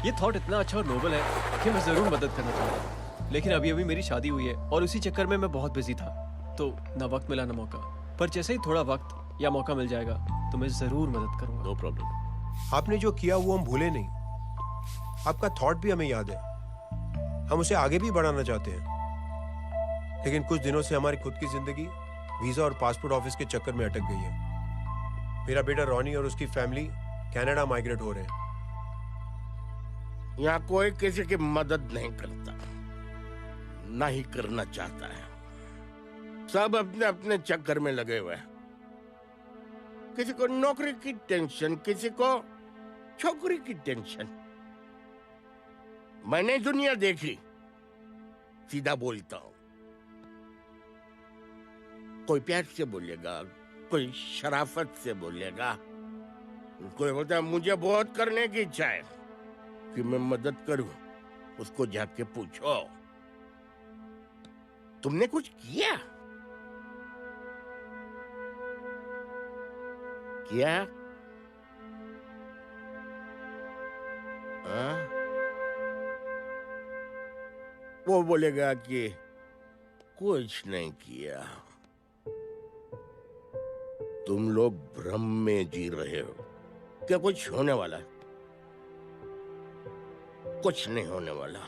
ये थॉट इतना अच्छा और नोबल है कि मैं जरूर मदद करना चाहूंगा, लेकिन अभी अभी मेरी शादी हुई है और उसी चक्कर में मैं बहुत बिजी था, तो ना वक्त मिला ना मौका। पर जैसे ही थोड़ा वक्त या मौका मिल जाएगा तो मैं जरूर मदद करूंगा। No problem. आपने जो किया वो हम भूले नहीं, आपका थॉट भी हमें याद है, हम उसे आगे भी बढ़ाना चाहते हैं। लेकिन कुछ दिनों से हमारी खुद की जिंदगी वीजा और पासपोर्ट ऑफिस के चक्कर में अटक गई है। मेरा बेटा रॉनी और उसकी फैमिली कनाडा माइग्रेट हो रहे हैं। यहाँ कोई किसी की मदद नहीं करता, ना ही करना चाहता है। सब अपने अपने चक्कर में लगे हुए हैं। किसी को नौकरी की टेंशन, किसी को छोकरी की टेंशन। मैंने दुनिया देखी, सीधा बोलता हूं। कोई प्यार से बोलेगा, कोई शराफत से बोलेगा, कोई बोलता है मुझे बहुत करने की इच्छा है कि मैं मदद करूं। उसको जाके पूछो, तुमने कुछ किया? क्या? वो बोलेगा कि कुछ नहीं किया। तुम लोग भ्रम में जी रहे हो। क्या कुछ होने वाला है? कुछ नहीं होने वाला।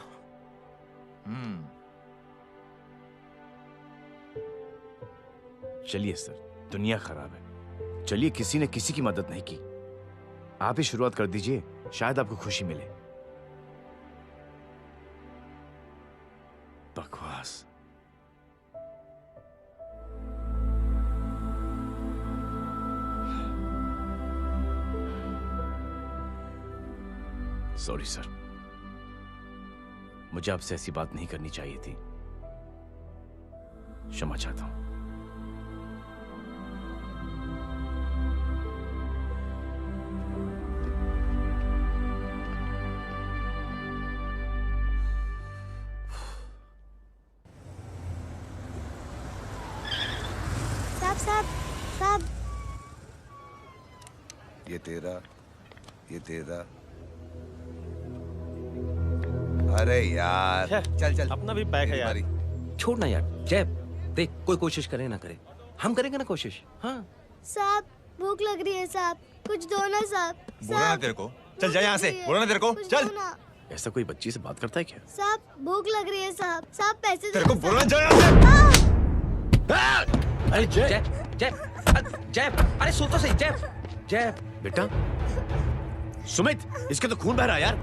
चलिए सर, दुनिया खराब है, चलिए किसी ने किसी की मदद नहीं की, आप ही शुरुआत कर दीजिए, शायद आपको खुशी मिले। बकवास। सॉरी सर, मुझे आपसे ऐसी बात नहीं करनी चाहिए थी, क्षमा चाहता हूं। साहब, ये तेरा। अरे यार, चल अपना भी पैक है यार। छोड़ ना यार, जय देख, कोई कोशिश करे ना करे, हम करेंगे ना कोशिश। हाँ साहब, भूख लग रही है साहब, कुछ दो ना साहब। बोला ना तेरे को, चल जा यहाँ से। बोला ना तेरे को, चल। ऐसा कोई बच्ची से बात करता है क्या? साहब भूख लग रही है साहब, साहब पैसे तेरे को बोला जा यहाँ से। अरे जय जय जय, अरे सुन तो सही। जय बेटा, सुमित, इसके तो खून बह रहा है यार।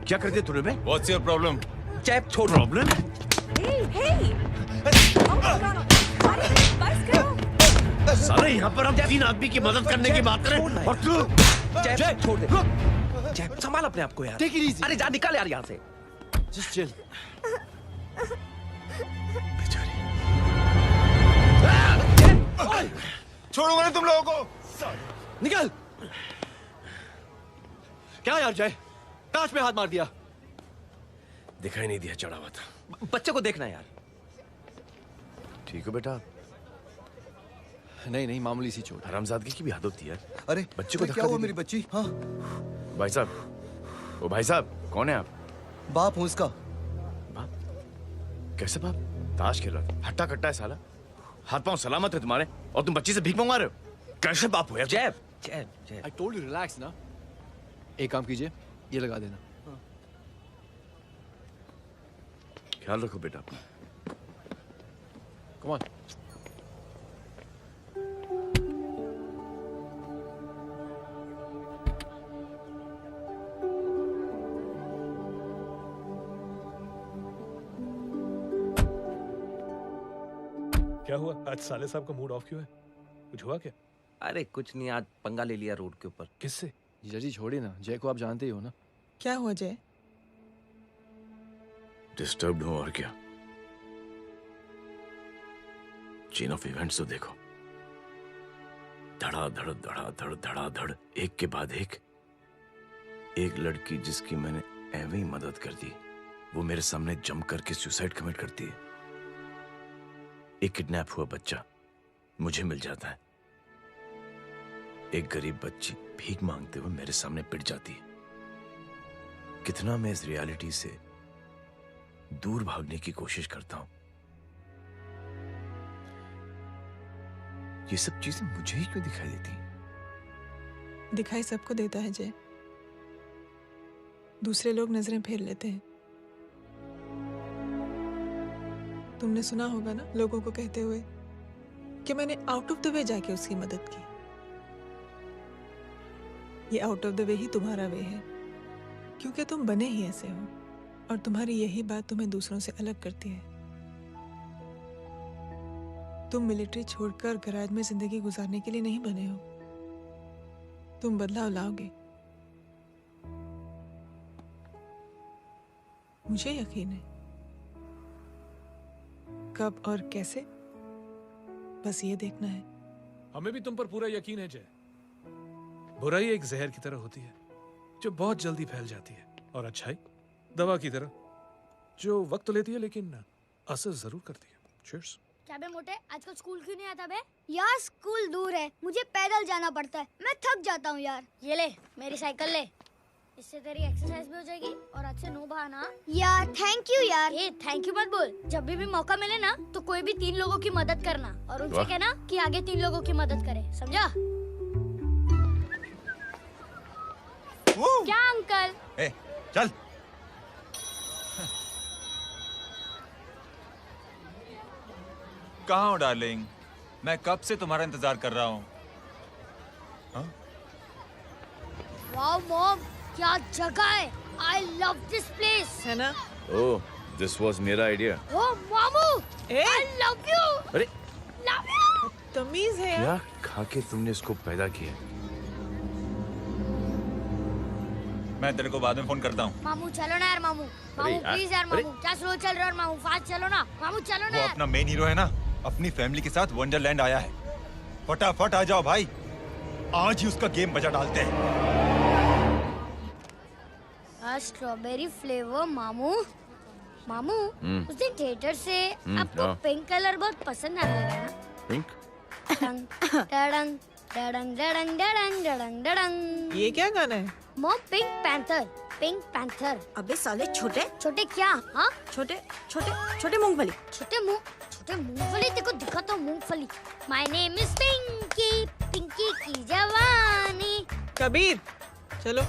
क्या कर दिया तूने बे? What's your problem? जय छोड़। प्रॉब्लम? सारे यहाँ पर हम 3 आदमी की मदद करने की बात करें और तू जय छोड़ दे। जय संभाल अपने आप को यार। Take it easy. अरे जा, निकल यार यहाँ से। Just chill. छोड़ूंगा नहीं तुम लोगों को। निकल। क्या यार जय, कांच में हाथ मार दिया। दिखाई नहीं दिया, चढ़ा हुआ था। बच्चे को देखना यार। ठीक हो बेटा? नहीं नहीं, मामूली सी चोट। हरामजादगी की भी हद होती है यार। अरे बच्चे को क्या हुआ मेरी बच्ची? हाँ भाई साहब, ओ भाई साहब, कौन है आप? बाप हूँ उसका। बाप? कैसे बाप? ताश खेल रहा था, हट्टा कट्टा है साला। हाथ पांव सलामत है तुम्हारे, और तुम बच्ची से भीख मंगवा रहे हो? कैसे बाप हो यार? जैब जैब जैब। I told you relax ना। एक काम कीजिए, ये लगा देना। ख्याल रखो बेटा अपना। Come on। क्या हुआ आज साले साहब का मूड ऑफ क्यों है? कुछ हुआ क्या? अरे कुछ नहीं, आज पंगा ले लिया रोड के ऊपर। किससे? जीजा जी छोड़िए ना, जय को आप जानते ही हो ना। क्या हुआ जय? डिस्टर्ब्ड हूं और क्या। चेन ऑफ इवेंट्स तो देखो, धड़ाधड़ धड़ाधड़ धड़ाधड़, एक के बाद एक लड़की जिसकी मैंने एवं ही मदद कर दी, वो मेरे सामने जम करके सुसाइड कमिट करती है। एक किडनैप हुआ बच्चा मुझे मिल जाता है। एक गरीब बच्ची भीख मांगते हुए मेरे सामने पिट जाती है। कितना मैं इस रियलिटी से दूर भागने की कोशिश करता हूं। ये सब चीजें मुझे ही क्यों दिखाई देती? दिखाई सबको देता है जय, दूसरे लोग नजरें फेर लेते हैं। तुमने सुना होगा ना लोगों को कहते हुए कि मैंने आउट ऑफ द वे जाके उसकी मदद की। ये आउट ऑफ द वे ही तुम्हारा वे है, क्योंकि तुम बने ही ऐसे हो और तुम्हारी यही बात तुम्हें दूसरों से अलग करती है। तुम मिलिट्री छोड़कर गराज में जिंदगी गुजारने के लिए नहीं बने हो। तुम बदलाव लाओगे, मुझे यकीन है। कब और कैसे, बस ये देखना है। हमें भी तुम पर पूरा यकीन है जय। बुराई एक जहर की तरह होती है जो बहुत जल्दी फैल जाती है, और अच्छाई दवा की तरह जो वक्त लेती है लेकिन असर जरूर करती है। चीयर्स। क्या बे मोटे, आजकल स्कूल क्यों नहीं आता बे? यार स्कूल दूर है, मुझे पैदल जाना पड़ता है, मैं थक जाता हूँ यार। ये ले मेरी साइकिल ले, इससे तेरी एक्सरसाइज भी हो जाएगी और आज से नो बहाना। यार थैंक यू यार। ए थैंक यू मत बोल, जब भी मौका मिले ना तो कोई भी 3 लोगों की मदद करना और उनसे कहना कि आगे 3 लोगों की मदद करे, समझा? क्या अंकल? ए, चल। कहाँ हो डार्लिंग? मैं कब से तुम्हारा इंतजार कर रहा हूँ। वाओ मॉम, क्या जगह है। I love this place। है ना? ओह, दिस वाज मेरा आइडिया। ओह मामू, I love you। अरे love you। तमीज है क्या खा के तुमने इसको पैदा किया? मैं तेरे को बाद में फोन करता हूँ। मामू चलो ना यार, मामू अरे प्लीज यार, मामू क्या स्लो चल रहे हो मामू, फास्ट चलो ना मामू, चलो ना वो यार। अपना मेन हीरो है ना, अपनी फैमिली के साथ वंडरलैंड आया है। फटाफट आ जाओ भाई, आज ही उसका गेम बजा डालते हैं। स्ट्रॉबेरी फ्लेवर मामू। मामू उस दिन थिएटर से आपको हाँ। पिंक कलर बहुत पसंद आने लगा ना? पिंक? डडंग डडंग डडंग डडंग डडंग डडंग। ये क्या गाना है? Mom pink panther, pink panther. अबे साले छोटे छोटे क्या? हाँ छोटे छोटे छोटे मूंगफली। छोटे मूंगफली, देखो दिखाता हूँ मूंगफली। My name is Pinky, Pinky की जवानी। कबीर चलो,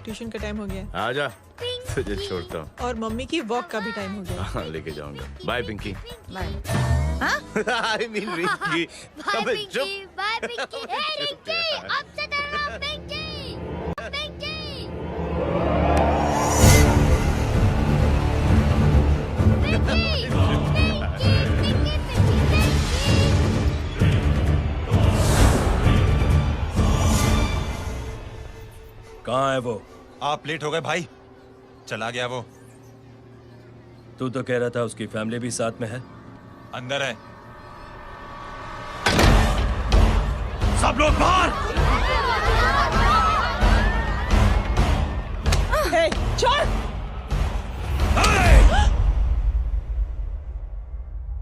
ट्यूशन का टाइम हो गया। आजा, तुझे छोड़ता हूँ। और मम्मी की वॉक का भी टाइम हो गया। हाँ, लेके जाऊंगा। Bye Pinki. Bye. I mean Rinki. Bye Pinki, bye Pinki. Hey Rinki, अब से तेरा नाम पिंकी, पिंकी। पिंकी, पिंकी, पिंकी। कहाँ है वो? आप लेट हो गए भाई, चला गया वो। तू तो कह रहा था उसकी फैमिली भी साथ में है। अंदर है। सब लोग बाहर। छोड़।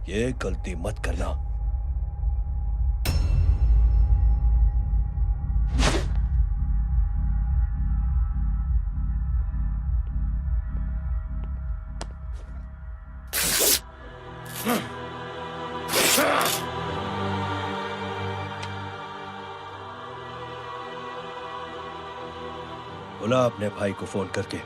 ये गलती मत करना। बुला अपने भाई को फोन करके।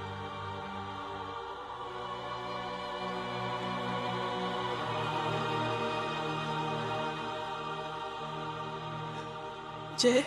जय,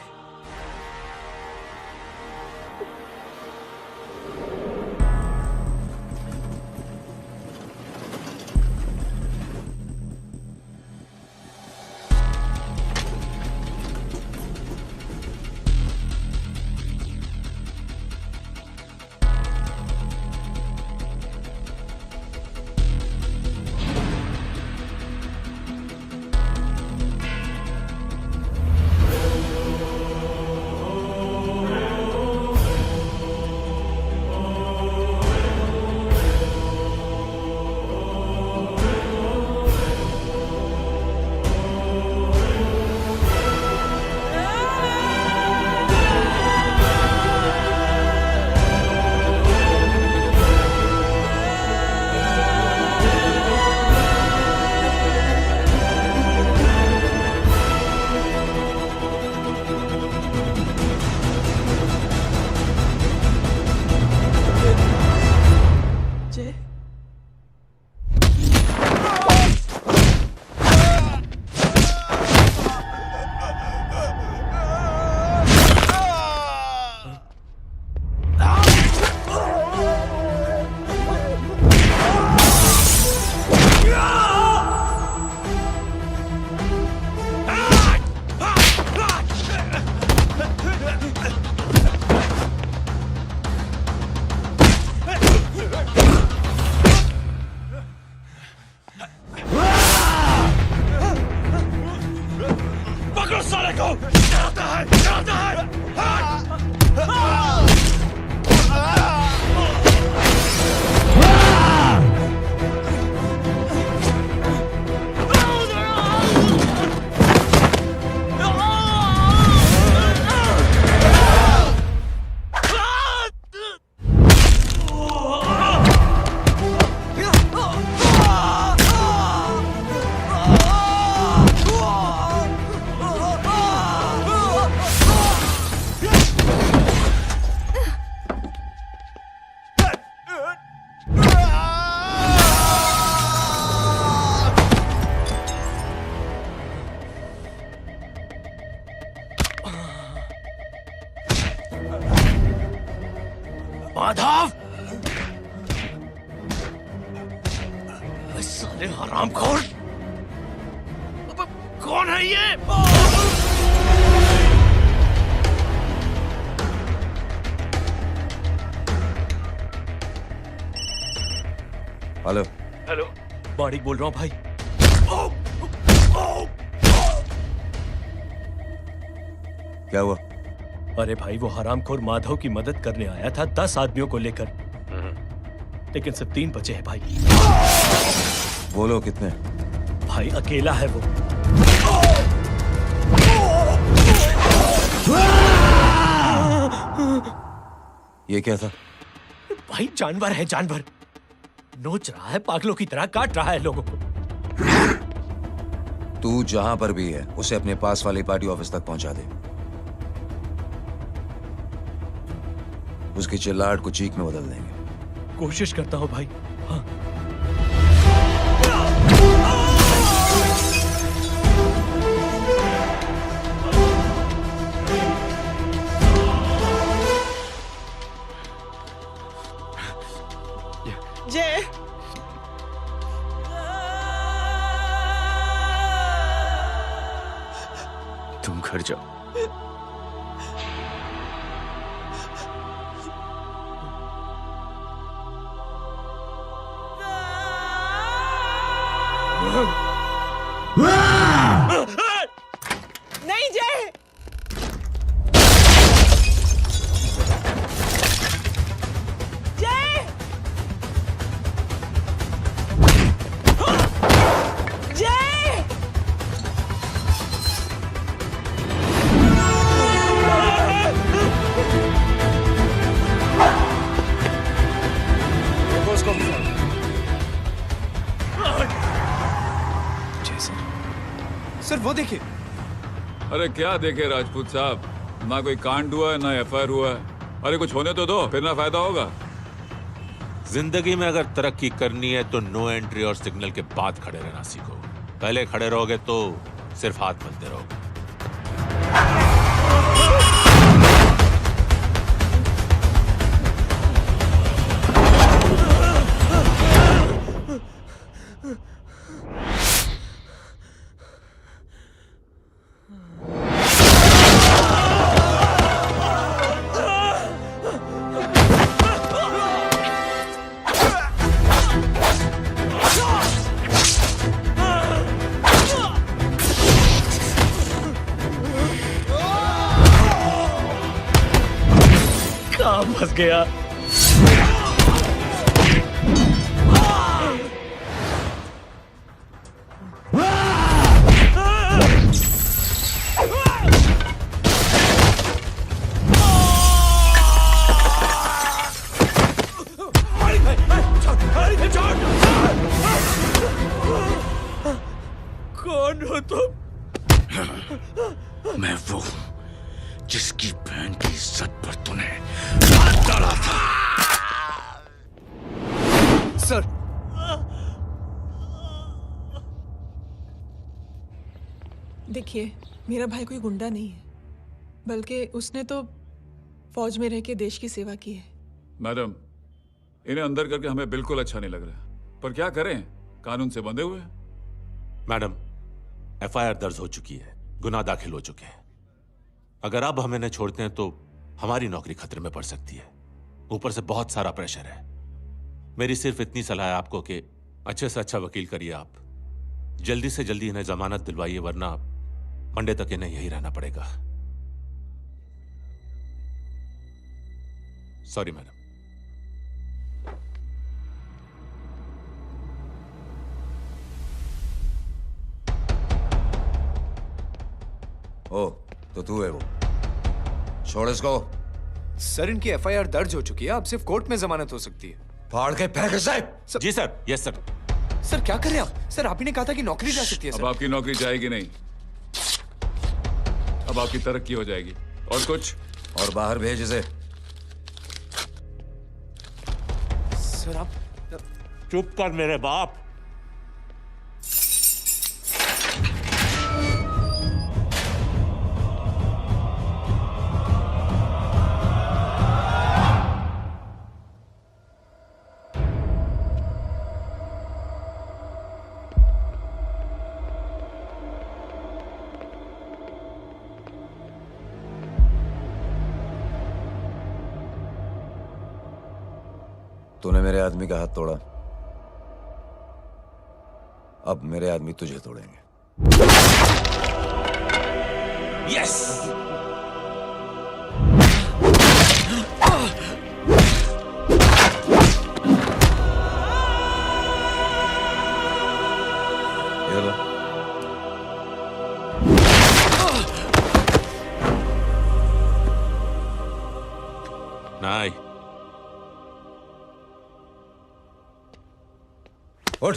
माधव, साले हरामखोर, कौन है ये? हेलो हेलो, माणिक बोल रहा हूँ भाई। क्या हुआ? अरे भाई, वो हरामखोर माधव की मदद करने आया था 10 आदमियों को लेकर, लेकिन सिर्फ 3 बचे हैं भाई। वो लोग कितने? भाई अकेला है वो। ये क्या था? भाई जानवर है, जानवर। नोच रहा है, पागलों की तरह काट रहा है लोगों को। तू जहां पर भी है उसे अपने पास वाले पार्टी ऑफिस तक पहुंचा दे। उसकी चिल्लाहट को चीख में बदल देंगे। कोशिश करता हूं भाई। हाँ। जय, तुम घर जाओ। नहीं जय, जय, जय, देखे। अरे क्या देखे राजपूत साहब, ना कोई कांड हुआ है ना एफआईआर हुआ है। अरे कुछ होने तो दो, फिर ना फायदा होगा। जिंदगी में अगर तरक्की करनी है तो नो एंट्री और सिग्नल के बाद खड़े रहना सीखो। पहले खड़े रहोगे तो सिर्फ हाथ मलते रहोगे। फंस गया। कौन हो तुम? मैं वो जिसकी बहन की इज्जत पर तूने हाथ डाला था। सर, देखिए, मेरा भाई कोई गुंडा नहीं है, बल्कि उसने तो फौज में रह के देश की सेवा की है। मैडम, इन्हें अंदर करके हमें बिल्कुल अच्छा नहीं लग रहा, पर क्या करें, कानून से बंधे हुए। मैडम, एफआईआर दर्ज हो चुकी है, गुनाह दाखिल हो चुके हैं। अगर अब हम इन्हें छोड़ते हैं तो हमारी नौकरी खतरे में पड़ सकती है। ऊपर से बहुत सारा प्रेशर है। मेरी सिर्फ इतनी सलाह है आपको कि अच्छे से अच्छा वकील करिए आप। जल्दी से जल्दी इन्हें जमानत दिलवाइए, वरना मंडे तक इन्हें यही रहना पड़ेगा। Sorry madam. ओ, तो तू है वो। छोड़ इसको। सर, इनकी एफआईआर दर्ज हो चुकी है, अब सिर्फ कोर्ट में जमानत हो सकती है। फाड़ के फेंक साहब। जी सर। Yes sir. सर क्या कर रहे हैं आप? सर, आप ही ने कहा था कि नौकरी जा सकती है। अब आपकी नौकरी जाएगी नहीं, अब आपकी तरक्की हो जाएगी। और कुछ? और बाहर भेज इसे। सर आप चुप कर मेरे बाप। तूने मेरे आदमी का हाथ तोड़ा, अब मेरे आदमी तुझे तोड़ेंगे। यस। ये लो। नहीं। उठ।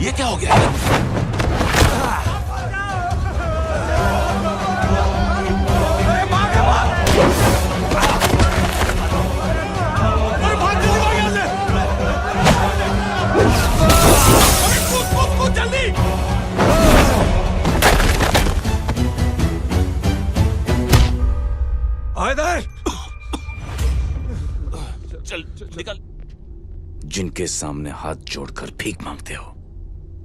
ये क्या हो गया? चल निकल। जिनके सामने हाथ जोड़कर भीख मांगते हो,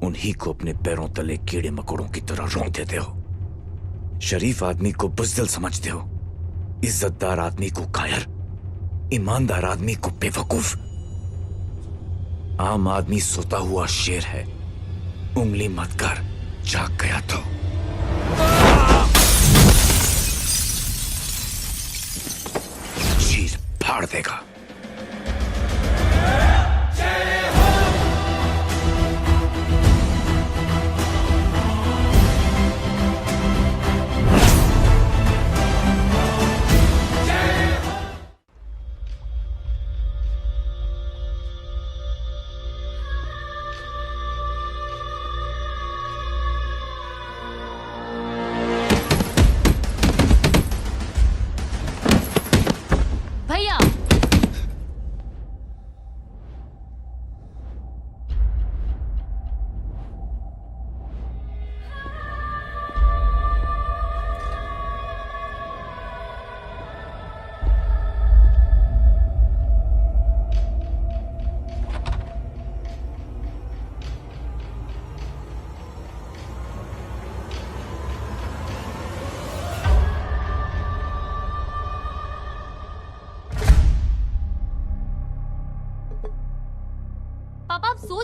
उन्हीं को अपने पैरों तले कीड़े मकोड़ों की तरह रौंद देते हो। शरीफ आदमी को बुज़दिल समझते हो, इज्जतदार आदमी को कायर, ईमानदार आदमी को बेवकूफ। आम आदमी सोता हुआ शेर है, उंगली मत कर, जाग गया तो। चीर फाड़ देगा। जय हो।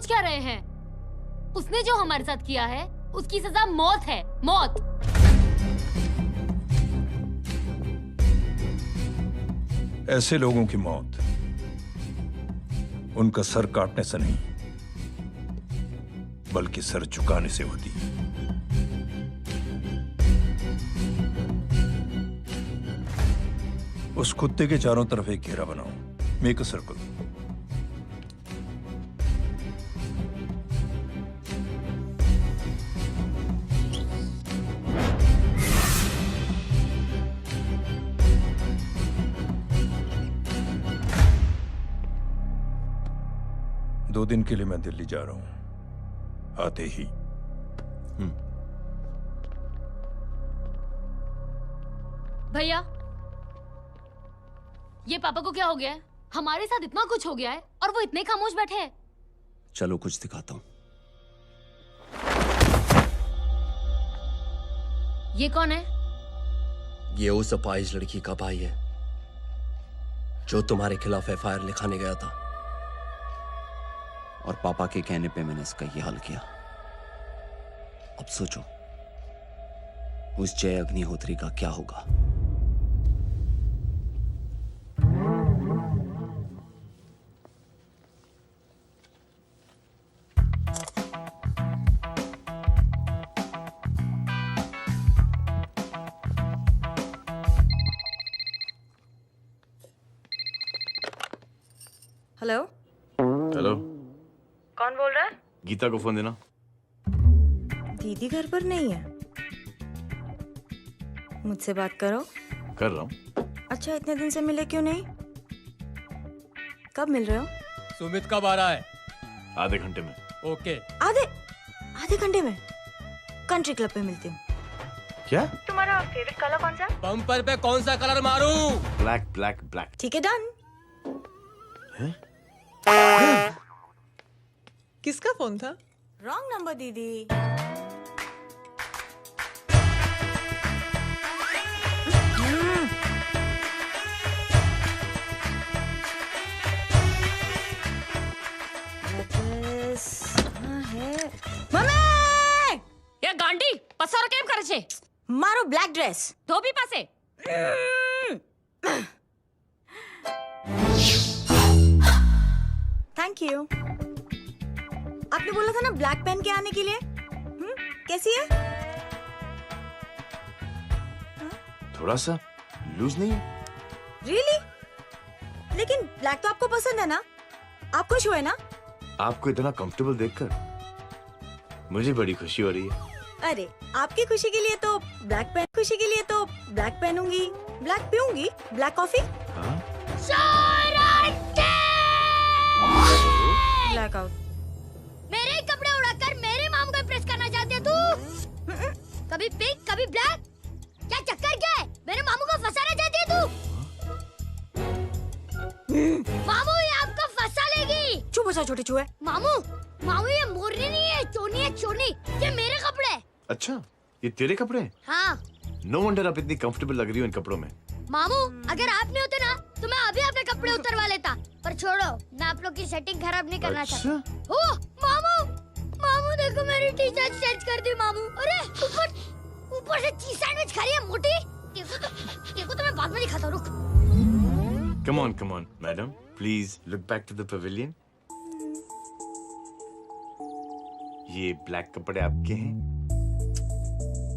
सोच क्या रहे हैं? उसने जो हमारे साथ किया है उसकी सजा मौत है, मौत। ऐसे लोगों की मौत उनका सर काटने से नहीं बल्कि सर झुकाने से होती है। उस कुत्ते के चारों तरफ एक घेरा बनाओ, मेक अ सर्कल। दो दिन के लिए मैं दिल्ली जा रहा हूं, आते ही। भैया, ये पापा को क्या हो गया है? हमारे साथ इतना कुछ हो गया है और वो इतने खामोश बैठे हैं। चलो कुछ दिखाता हूं। ये कौन है? ये उस अपाहिज लड़की का भाई है जो तुम्हारे खिलाफ एफआईआर लिखाने गया था, और पापा के कहने पे मैंने इसका ये हाल किया। अब सोचो उस जय अग्निहोत्री का क्या होगा। हेलो। हेलो, कौन बोल रहा है? गीता को फोन देना। दीदी घर पर नहीं है। मुझसे बात करो। कर रहा हूँ। अच्छा, इतने दिन से मिले क्यों नहीं? कब मिल रहे हो? सुमित कब आ रहा है? आधे घंटे में। ओके। आधे घंटे में कंट्री क्लब पे मिलती हूँ। क्या? तुम्हारा फेवरेट कलर कौन सा? बम्पर पे कौन सा कलर मारूं? Black black black. ठीक है, डन। किसका फोन था? रॉन्ग नंबर दीदी। ये गांडी पसारो केम करे छे? मारो ब्लैक ड्रेस। धोबी पासे। Thank you. आपने बोला था ना ब्लैक पेन के आने के लिए। कैसी है? थोड़ा सा लूज नहीं है? रियली? लेकिन ब्लैक तो आपको पसंद है ना? आप खुश हुए ना? आपको इतना कंफर्टेबल देखकर मुझे बड़ी खुशी हो रही है। अरे, आपकी खुशी के लिए तो ब्लैक पेन, खुशी के लिए तो ब्लैक पहनूंगी, ब्लैक पीऊंगी, ब्लैक कॉफी। Black out. मेरे ही कपड़े उड़ाकर मेरे मामू को इम्प्रेस करना चाहती है तू? कभी पिंक, कभी ब्लैक। क्या चक्कर क्या है? मेरे मामू को फंसाना चाहती है तू? मामू, ये आपको फंसा लेगी। चुप हो जा छोटे चूहे। मामू, मामू ये मोरनी नहीं है, चोनी है, चोनी। ये मेरे कपड़े हैं। अच्छा, ये तेरे कपड़े हैं? हाँ। नो वंडर आप इतनी कंफर्टेबल लग रही हो इन कपड़ों में। मामू, अगर आप नहीं होते ना तो मैं अभी आपके कपड़े उतरवा लेता। पर छोड़ो, मैं आप लोग की सेटिंग खराब नहीं करना चाहता। ओह, मामू, मामू देखो मेरी टी शर्ट चेंज कर दी मामू। अरे ऊपर से चीज सैंडविच खा रही है मोटी। देखो तो मैं बाद में दिखाता हूँ, रुक। Come on, madam. Please look back to the pavilion. ये ब्लैक कपड़े आपके हैं?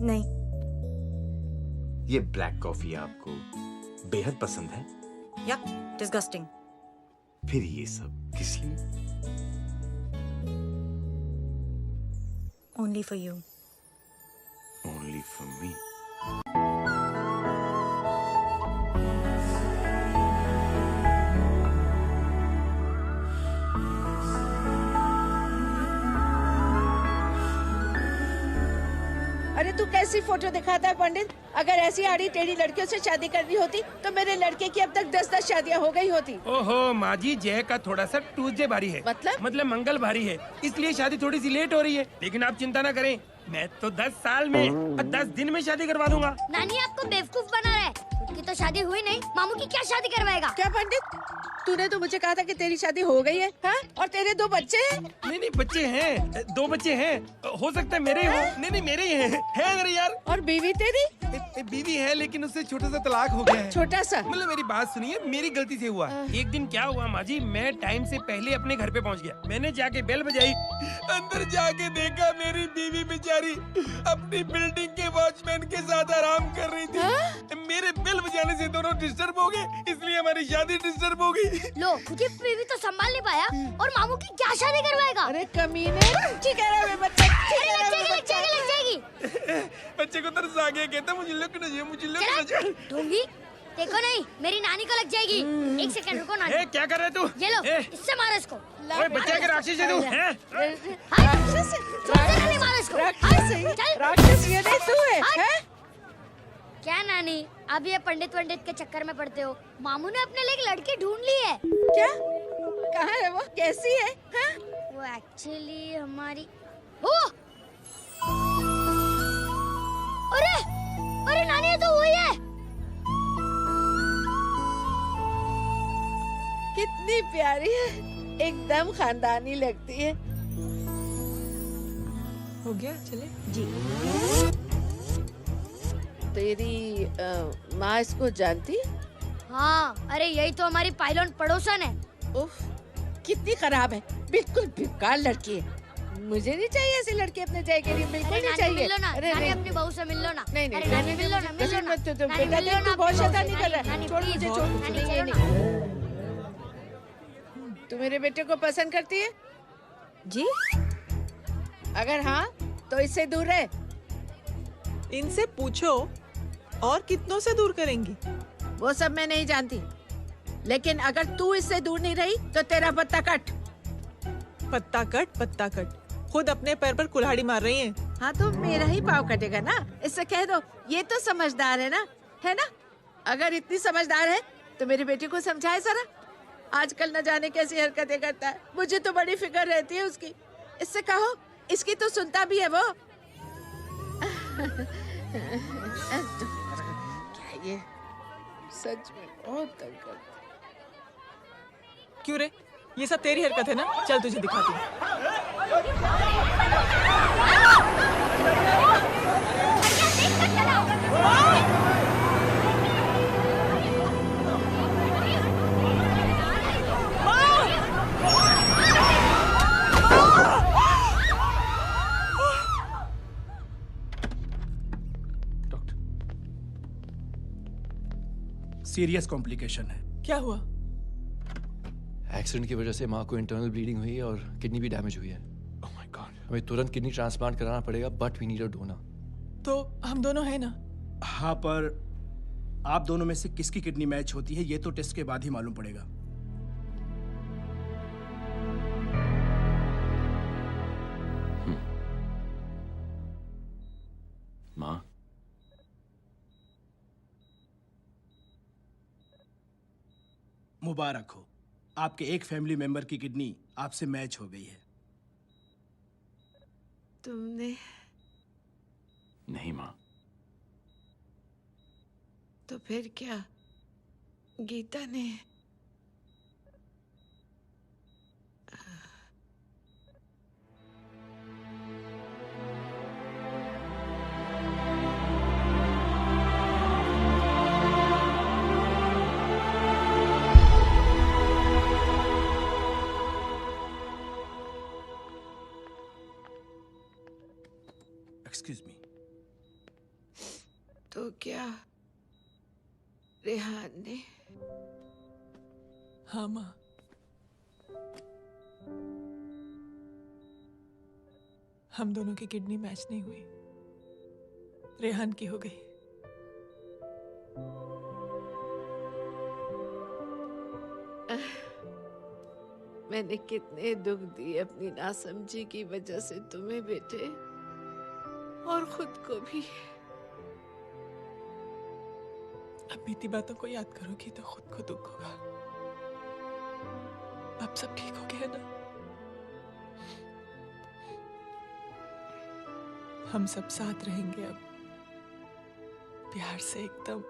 नहीं। ये ब्लैक कॉफी आपको बेहद पसंद है? या, डिस्गस्टिंग। फिर ये सब किस लिए? Only for you. Only for me. अरे तू कैसी फोटो दिखाता है पंडित? अगर ऐसी आड़ी टेढ़ी लड़कियों से शादी करनी होती तो मेरे लड़के की अब तक 10-10 शादियां हो गई होती। ओहो माँ जी, जय का थोड़ा सा ट्यूसडे भारी है। मतलब मंगल भारी है, इसलिए शादी थोड़ी सी लेट हो रही है। लेकिन आप चिंता ना करें, मैं तो 10 साल में और 10 दिन में शादी करवा दूंगा। नानी आपको बेवकूफ बना रहा है। खुद की तो शादी हुई नहीं, मामू की क्या शादी करवाएगा? क्या पंडित? तूने तो मुझे कहा था कि तेरी शादी हो गई है, हाँ? और तेरे 2 बच्चे हैं? नहीं बच्चे हैं, 2 बच्चे हैं, हो सकता है मेरे ही हो। नहीं मेरे ही हैं, है मेरे यार। और बीवी तेरी? बीवी है लेकिन उससे छोटा सा तलाक हो गया है। छोटा सा? मतलब मेरी बात सुनिए, मेरी गलती से हुआ। एक दिन क्या हुआ माँ जी, मैं टाइम से पहले अपने घर पे पहुँच गया। मैंने जाके बेल बजाई, अंदर जाके देखा मेरी बीवी बेचारी अपनी बिल्डिंग के वॉचमैन के साथ आराम कर रही थी। मेरे बेल बजाने से दोनों डिस्टर्ब हो गए, इसलिए हमारी शादी डिस्टर्ब हो गई। लो, मुझे बीवी तो संभाल नहीं पाया और मामू की क्या शादी करवाएगा? अरे कमीने, ठीक है रे बच्चे, लग जाएगी। बच्चे को तरस आ गया, कहता मुझे लगना चाहिए, मुझे लगना चाहिए। ढूंढी, देखो नहीं, मेरी नानी को लग जाएगी। 1 सेकंड रुको नानी। क्या कर रहे तू? ये लो, इससे मारो इसको। ओए बच्चा के राक्षस है तू, हैं? मारो इसको। राक्षस ये नहीं तू है, हैं? क्या नानी, अब ये पंडित के चक्कर में पड़ते हो? मामू ने अपने लिए एक लड़की ढूंढ ली है। क्या? कहाँ है वो? कैसी है? हाँ? वो एक्चुअली हमारी अरे नानी, ये तो वही है। कितनी प्यारी है, एकदम खानदानी लगती है। हो गया, चले जी। तेरी माँ इसको जानती? हाँ, अरे यही तो हमारी पायलट पड़ोसन है। उफ, कितनी खराब है, बिल्कुल बेकार लड़की है। मुझे नहीं चाहिए ऐसी लड़की अपने जय के लिए, बिल्कुल नहीं चाहिए। मिल लो ना, नानी अपनी बहू से मिल लो ना। नहीं नानी मिल लो ना, मिल लो ना। बेटा देख, तू बहुत शैतानी कर रहा है। छोड़ मुझे, छोड़ मुझे। तू मेरे बेटे को पसंद करती है? जी। अगर हाँ तो इससे दूर रहे। इनसे पूछो, और कितनों से दूर करेंगी? वो सब मैं नहीं जानती, लेकिन अगर तू इससे दूर नहीं रही तो तेरा पत्ता कट। पत्ता कट खुद अपने पैर पर कुल्हाड़ी मार रही हैं। हाँ तो मेरा ही पाँव कटेगा ना, इससे कह दो ये तो समझदार है ना, है ना? अगर इतनी समझदार है तो मेरी बेटी को समझाए जरा। आजकल न जाने कैसी हरकतें करता है, मुझे तो बड़ी फिक्र रहती है उसकी। इससे कहो, इसकी तो सुनता भी है वो। क्या ये सच में बहुत तंग करता है। क्यों रे, ये सब तेरी हरकत है ना? चल तुझे दिखाती हूँ। सीरियस कॉम्प्लिकेशन है। क्या हुआ? एक्सीडेंट की वजह से माँ को इंटरनल ब्लीडिंग हुई है और किडनी भी डैमेज हुई है। ओह माय गॉड, हमें तुरंत किडनी ट्रांसप्लांट कराना पड़ेगा, but we need a donor. तो हम दोनों हैं ना? हाँ, पर आप दोनों में से किसकी किडनी मैच होती है ये तो टेस्ट के बाद ही मालूम पड़ेगा। माँ, मुबारक हो, आपके एक फैमिली मेंबर की किडनी आपसे मैच हो गई है। तुमने? नहीं माँ। तो फिर क्या? गीता ने? Excuse me. तो क्या रेहान ने? हाँ माँ, हम दोनों की किडनी मैच नहीं हुई, रेहान की हो गई। मैंने कितने दुख दिए अपनी नासमझी की वजह से तुम्हें बेटे, और खुद को भी। अब बीती बातों को याद करोगी तो खुद को दुख होगा। अब सब ठीक हो गया ना? हम सब साथ रहेंगे अब, प्यार से एकदम,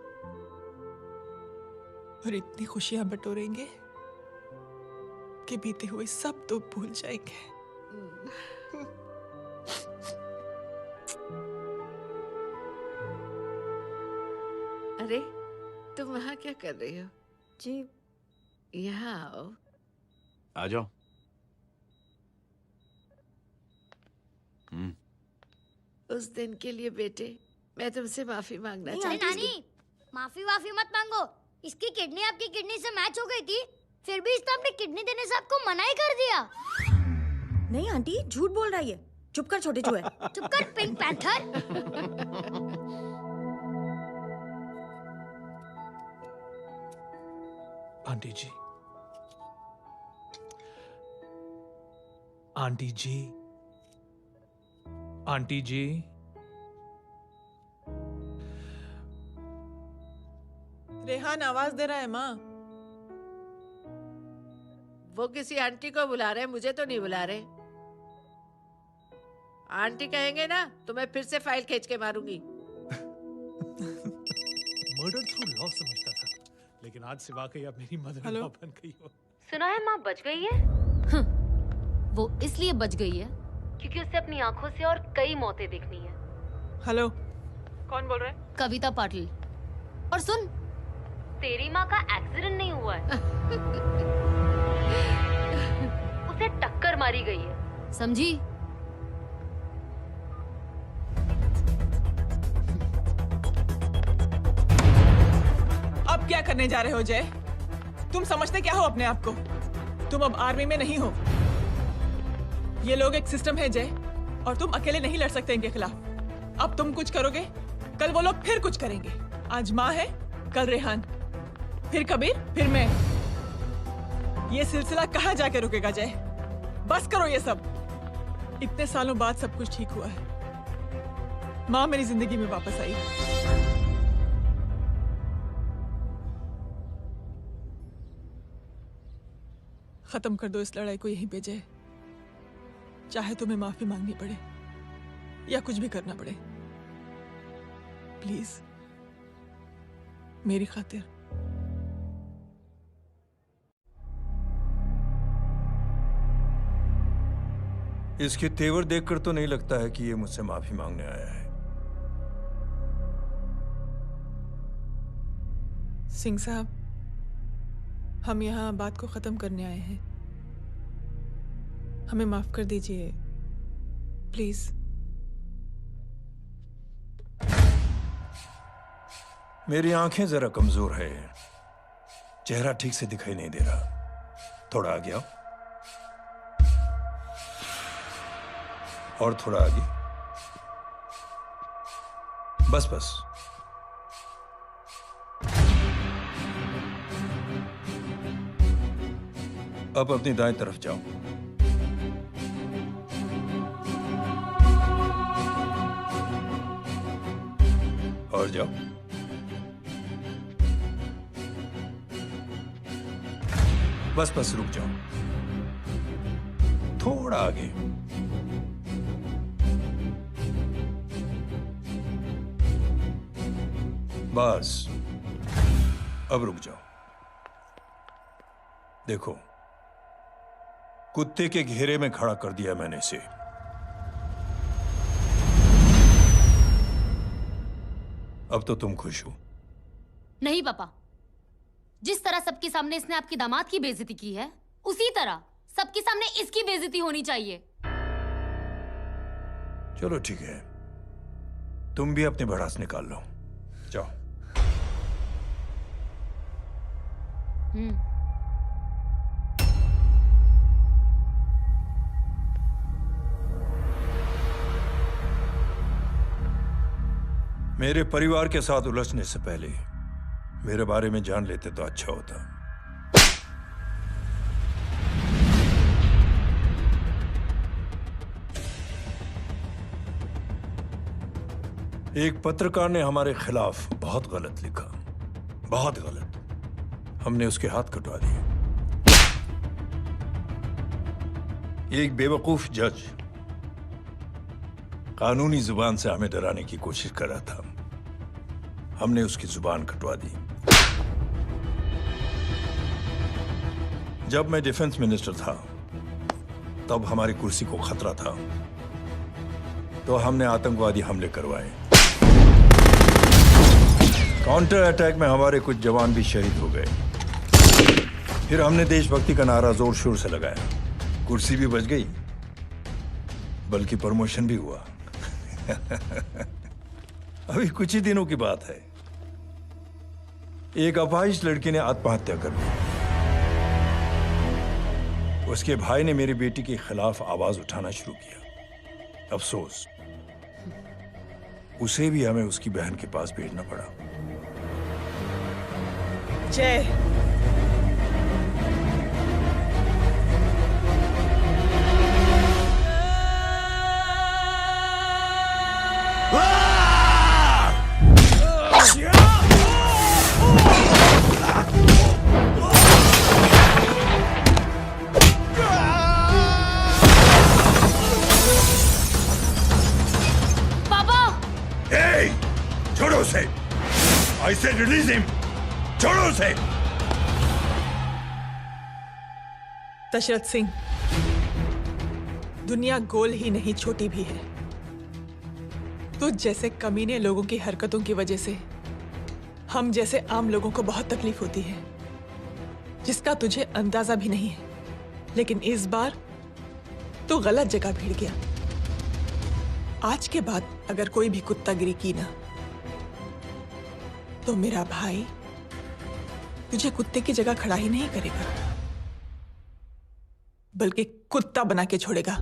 और इतनी खुशियां बटोरेंगे आपके बीते हुए सब दुख भूल जाएंगे। अरे तुम वहाँ क्या कर रही हो? जी यहाँ आओ। आ जाओ। उस दिन के लिए बेटे मैं तुमसे माफी मांगना नहीं चाहती हूँ। नानी, माफी वाफी मत मांगो। इसकी किडनी आपकी किडनी से मैच हो गई थी, फिर भी इसने अपनी किडनी देने से आपको मना ही कर दिया। नहीं आंटी, झूठ बोल रही है। चुप कर छोटे चूहे। चुप कर पिंक पैंथर। आंटी जी, आंटी जी, आंटी जी, रेहान आवाज दे रहा है माँ। वो किसी आंटी को बुला रहे हैं, मुझे तो नहीं बुला रहे। आंटी कहेंगे ना तो मैं फिर से फाइल खींच के मारूंगी। मर्डर थ्रू लॉ समझता था, लेकिन आज से वाकई आप मेरी मदर इन लॉ बन गई हो। सुना है माँ बच गई है। वो इसलिए बच गई है क्योंकि उसे अपनी आंखों से और कई मौतें देखनी है। हेलो, कौन बोल रहे हैं? कविता पाटिल। और सुन, तेरी माँ का एक्सीडेंट नहीं हुआ है, उसे टक्कर मारी गई है, समझी? अब क्या करने जा रहे हो जय? तुम समझते क्या हो अपने आप को? तुम अब आर्मी में नहीं हो। ये लोग एक सिस्टम है जय, और तुम अकेले नहीं लड़ सकते इनके खिलाफ। अब तुम कुछ करोगे, कल वो लोग फिर कुछ करेंगे। आज माँ है, कल रेहान, फिर कबीर, फिर मैं। ये सिलसिला कहाँ जाके रुकेगा जय? बस करो ये सब। इतने सालों बाद सब कुछ ठीक हुआ है। माँ मेरी जिंदगी में वापस आई। खत्म कर दो इस लड़ाई को यहीं पे जय। चाहे तुम्हें माफी मांगनी पड़े या कुछ भी करना पड़े, प्लीज मेरी खातिर। इसके तेवर देखकर तो नहीं लगता है कि ये मुझसे माफी मांगने आया है। सिंह साहब, हम यहाँ बात को खत्म करने आए हैं। हमें माफ कर दीजिए प्लीज। मेरी आंखें जरा कमजोर है, चेहरा ठीक से दिखाई नहीं दे रहा। थोड़ा आगे आओ, और थोड़ा आगे, बस बस। अब अपनी दाएं तरफ जाओ। और जाओ। बस बस रुक जाओ, थोड़ा आगे। बस अब रुक जाओ। देखो, कुत्ते के घेरे में खड़ा कर दिया मैंने इसे। अब तो तुम खुश हो? नहीं पापा, जिस तरह सबके सामने इसने आपकी दामाद की बेइज्जती की है, उसी तरह सबके सामने इसकी बेइज्जती होनी चाहिए। चलो ठीक है, तुम भी अपनी भड़ास निकाल लो। जाओ। मेरे परिवार के साथ उलझने से पहले मेरे बारे में जान लेते तो अच्छा होता। एक पत्रकार ने हमारे खिलाफ बहुत गलत लिखा, बहुत गलत। हमने उसके हाथ कटवा दिए। एक बेवकूफ जज कानूनी जुबान से हमें डराने की कोशिश कर रहा था, हमने उसकी जुबान कटवा दी। जब मैं डिफेंस मिनिस्टर था तब हमारी कुर्सी को खतरा था, तो हमने आतंकवादी हमले करवाए। काउंटर अटैक में हमारे कुछ जवान भी शहीद हो गए। फिर हमने देशभक्ति का नारा जोर शोर से लगाया। कुर्सी भी बच गई, बल्कि प्रमोशन भी हुआ। अभी कुछ ही दिनों की बात है, एक अपाहिज लड़की ने आत्महत्या कर ली। उसके भाई ने मेरी बेटी के खिलाफ आवाज उठाना शुरू किया। अफसोस, उसे भी हमें उसकी बहन के पास भेजना पड़ा। जय, छोड़ो उसे। I said release him. छोड़ो उसे। दशरथ सिंह, दुनिया गोल ही नहीं छोटी भी है। तुझ जैसे कमीने लोगों की हरकतों की वजह से हम जैसे आम लोगों को बहुत तकलीफ होती है, जिसका तुझे अंदाजा भी नहीं है। लेकिन इस बार तू गलत जगह भिड़ गया। आज के बाद अगर कोई भी कुत्तागिरी की ना, तो मेरा भाई तुझे कुत्ते की जगह खड़ा ही नहीं करेगा, बल्कि कुत्ता बना के छोड़ेगा।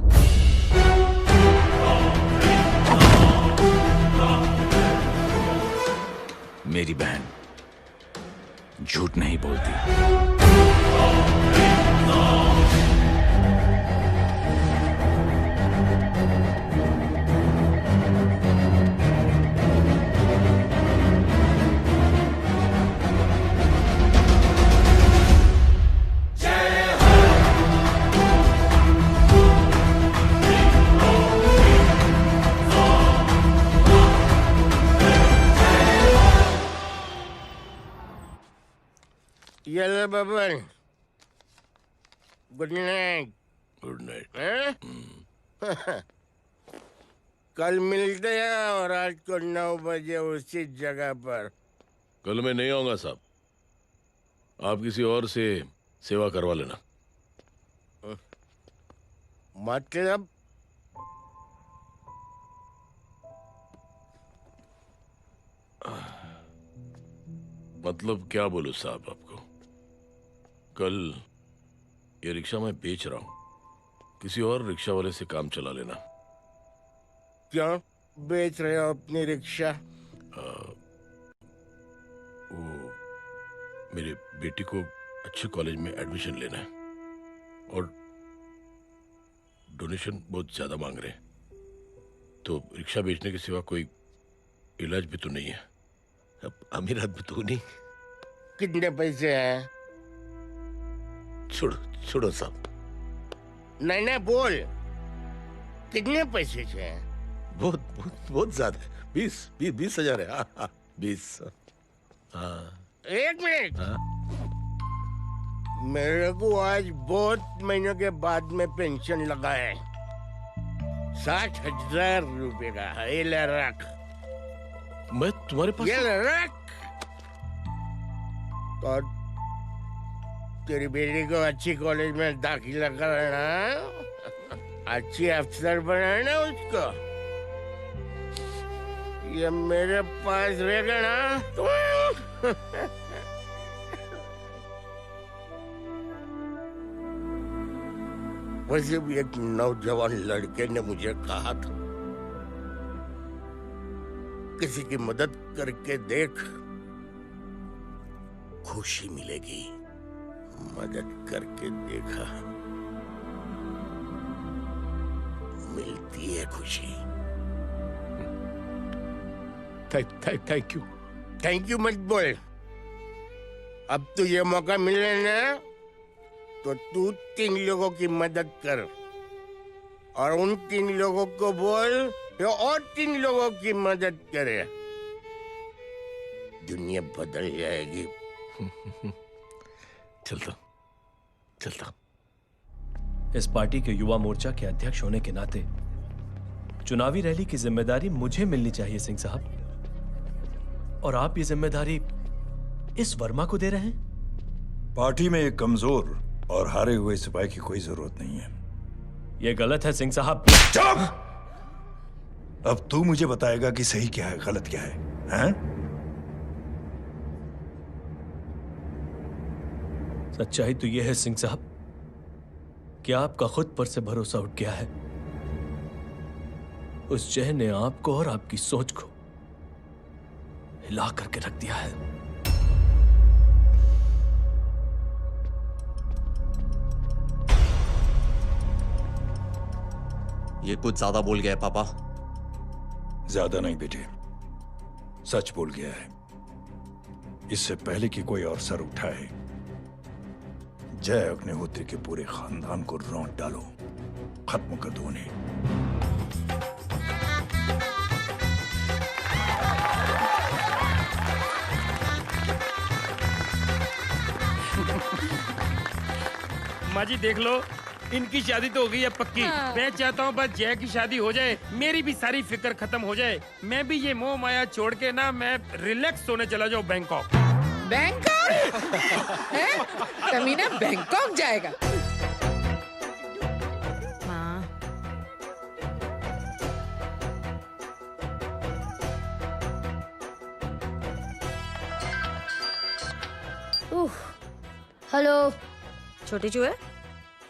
मेरी बहन झूठ नहीं बोलती। Yellow bubble. Good night. Good night. कल मिलते हैं और आज को 9 बजे उसी जगह पर। कल मैं नहीं आऊंगा साहब, आप किसी और से सेवा करवा लेना। मतलब? मतलब क्या बोलूं साहब आपको। कल ये रिक्शा मैं बेच रहा हूं, किसी और रिक्शा वाले से काम चला लेना। क्यों बेच रहे हो अपनी रिक्शा? वो मेरी बेटी को अच्छे कॉलेज में एडमिशन लेना है और डोनेशन बहुत ज्यादा मांग रहे हैं, तो रिक्शा बेचने के सिवा कोई इलाज भी तो नहीं है। अब अमीर आदमी तो नहीं। कितने पैसे हैं? छोड़ो छोड़ो साहब। नहीं नहीं बोल, कितने पैसे हैं? बहुत बहुत बहुत ज्यादा है। 20 हजार है। हाँ 20। हाँ 1 मिनट। हाँ? मेरे को आज बहुत महीनों के बाद में पेंशन लगा है। 60,000 रुपए का है। ये ले रख। मैं तुम्हारे पास? ये ले रख। तो तेरी बेटी को अच्छी कॉलेज में दाखिला कराना, अच्छी अफसर बनाना उसको। ये मेरे पास रहेगा ना तो वैसे भी एक नौजवान लड़के ने मुझे कहा था, किसी की मदद करके देख, खुशी मिलेगी। मदद करके देखा, मिलती है खुशी। Thank you. थैंक यू मत बोल। अब तो ये मौका मिले ना, तो तू 3 लोगों की मदद कर और उन 3 लोगों को बोल जो और 3 लोगों की मदद करे। दुनिया बदल जाएगी। चलता चलता। इस पार्टी के युवा मोर्चा के अध्यक्ष होने के नाते चुनावी रैली की जिम्मेदारी मुझे मिलनी चाहिए सिंह साहब, और आप ये जिम्मेदारी इस वर्मा को दे रहे हैं। पार्टी में एक कमजोर और हारे हुए सिपाही की कोई जरूरत नहीं है। यह गलत है सिंह साहब। चुप! अब तू मुझे बताएगा कि सही क्या है, गलत क्या है, हैं? सच्चाई तो यह है सिंह साहब कि आपका खुद पर से भरोसा उठ गया है। उस जहर ने आपको और आपकी सोच को हिला करके रख दिया है। ये कुछ ज्यादा बोल गया है पापा। ज्यादा नहीं बेटे, सच बोल गया है। इससे पहले कि कोई और सर उठाए, जय अग्निहोत्री के पूरे खानदान को रौंद डालो, खत्म कर दो उन्हें। माँ जी देख लो, इनकी शादी तो हो गई है पक्की। हाँ। मैं चाहता हूँ बस जय की शादी हो जाए, मेरी भी सारी फिक्र खत्म हो जाए। मैं भी ये मोह माया छोड़ के ना, मैं रिलैक्स होने चला जाऊँ बैंकॉक। बैंकॉक? हैं? कमीना बैंकॉक जाएगा? माँ, हेलो। छोटे चूहे,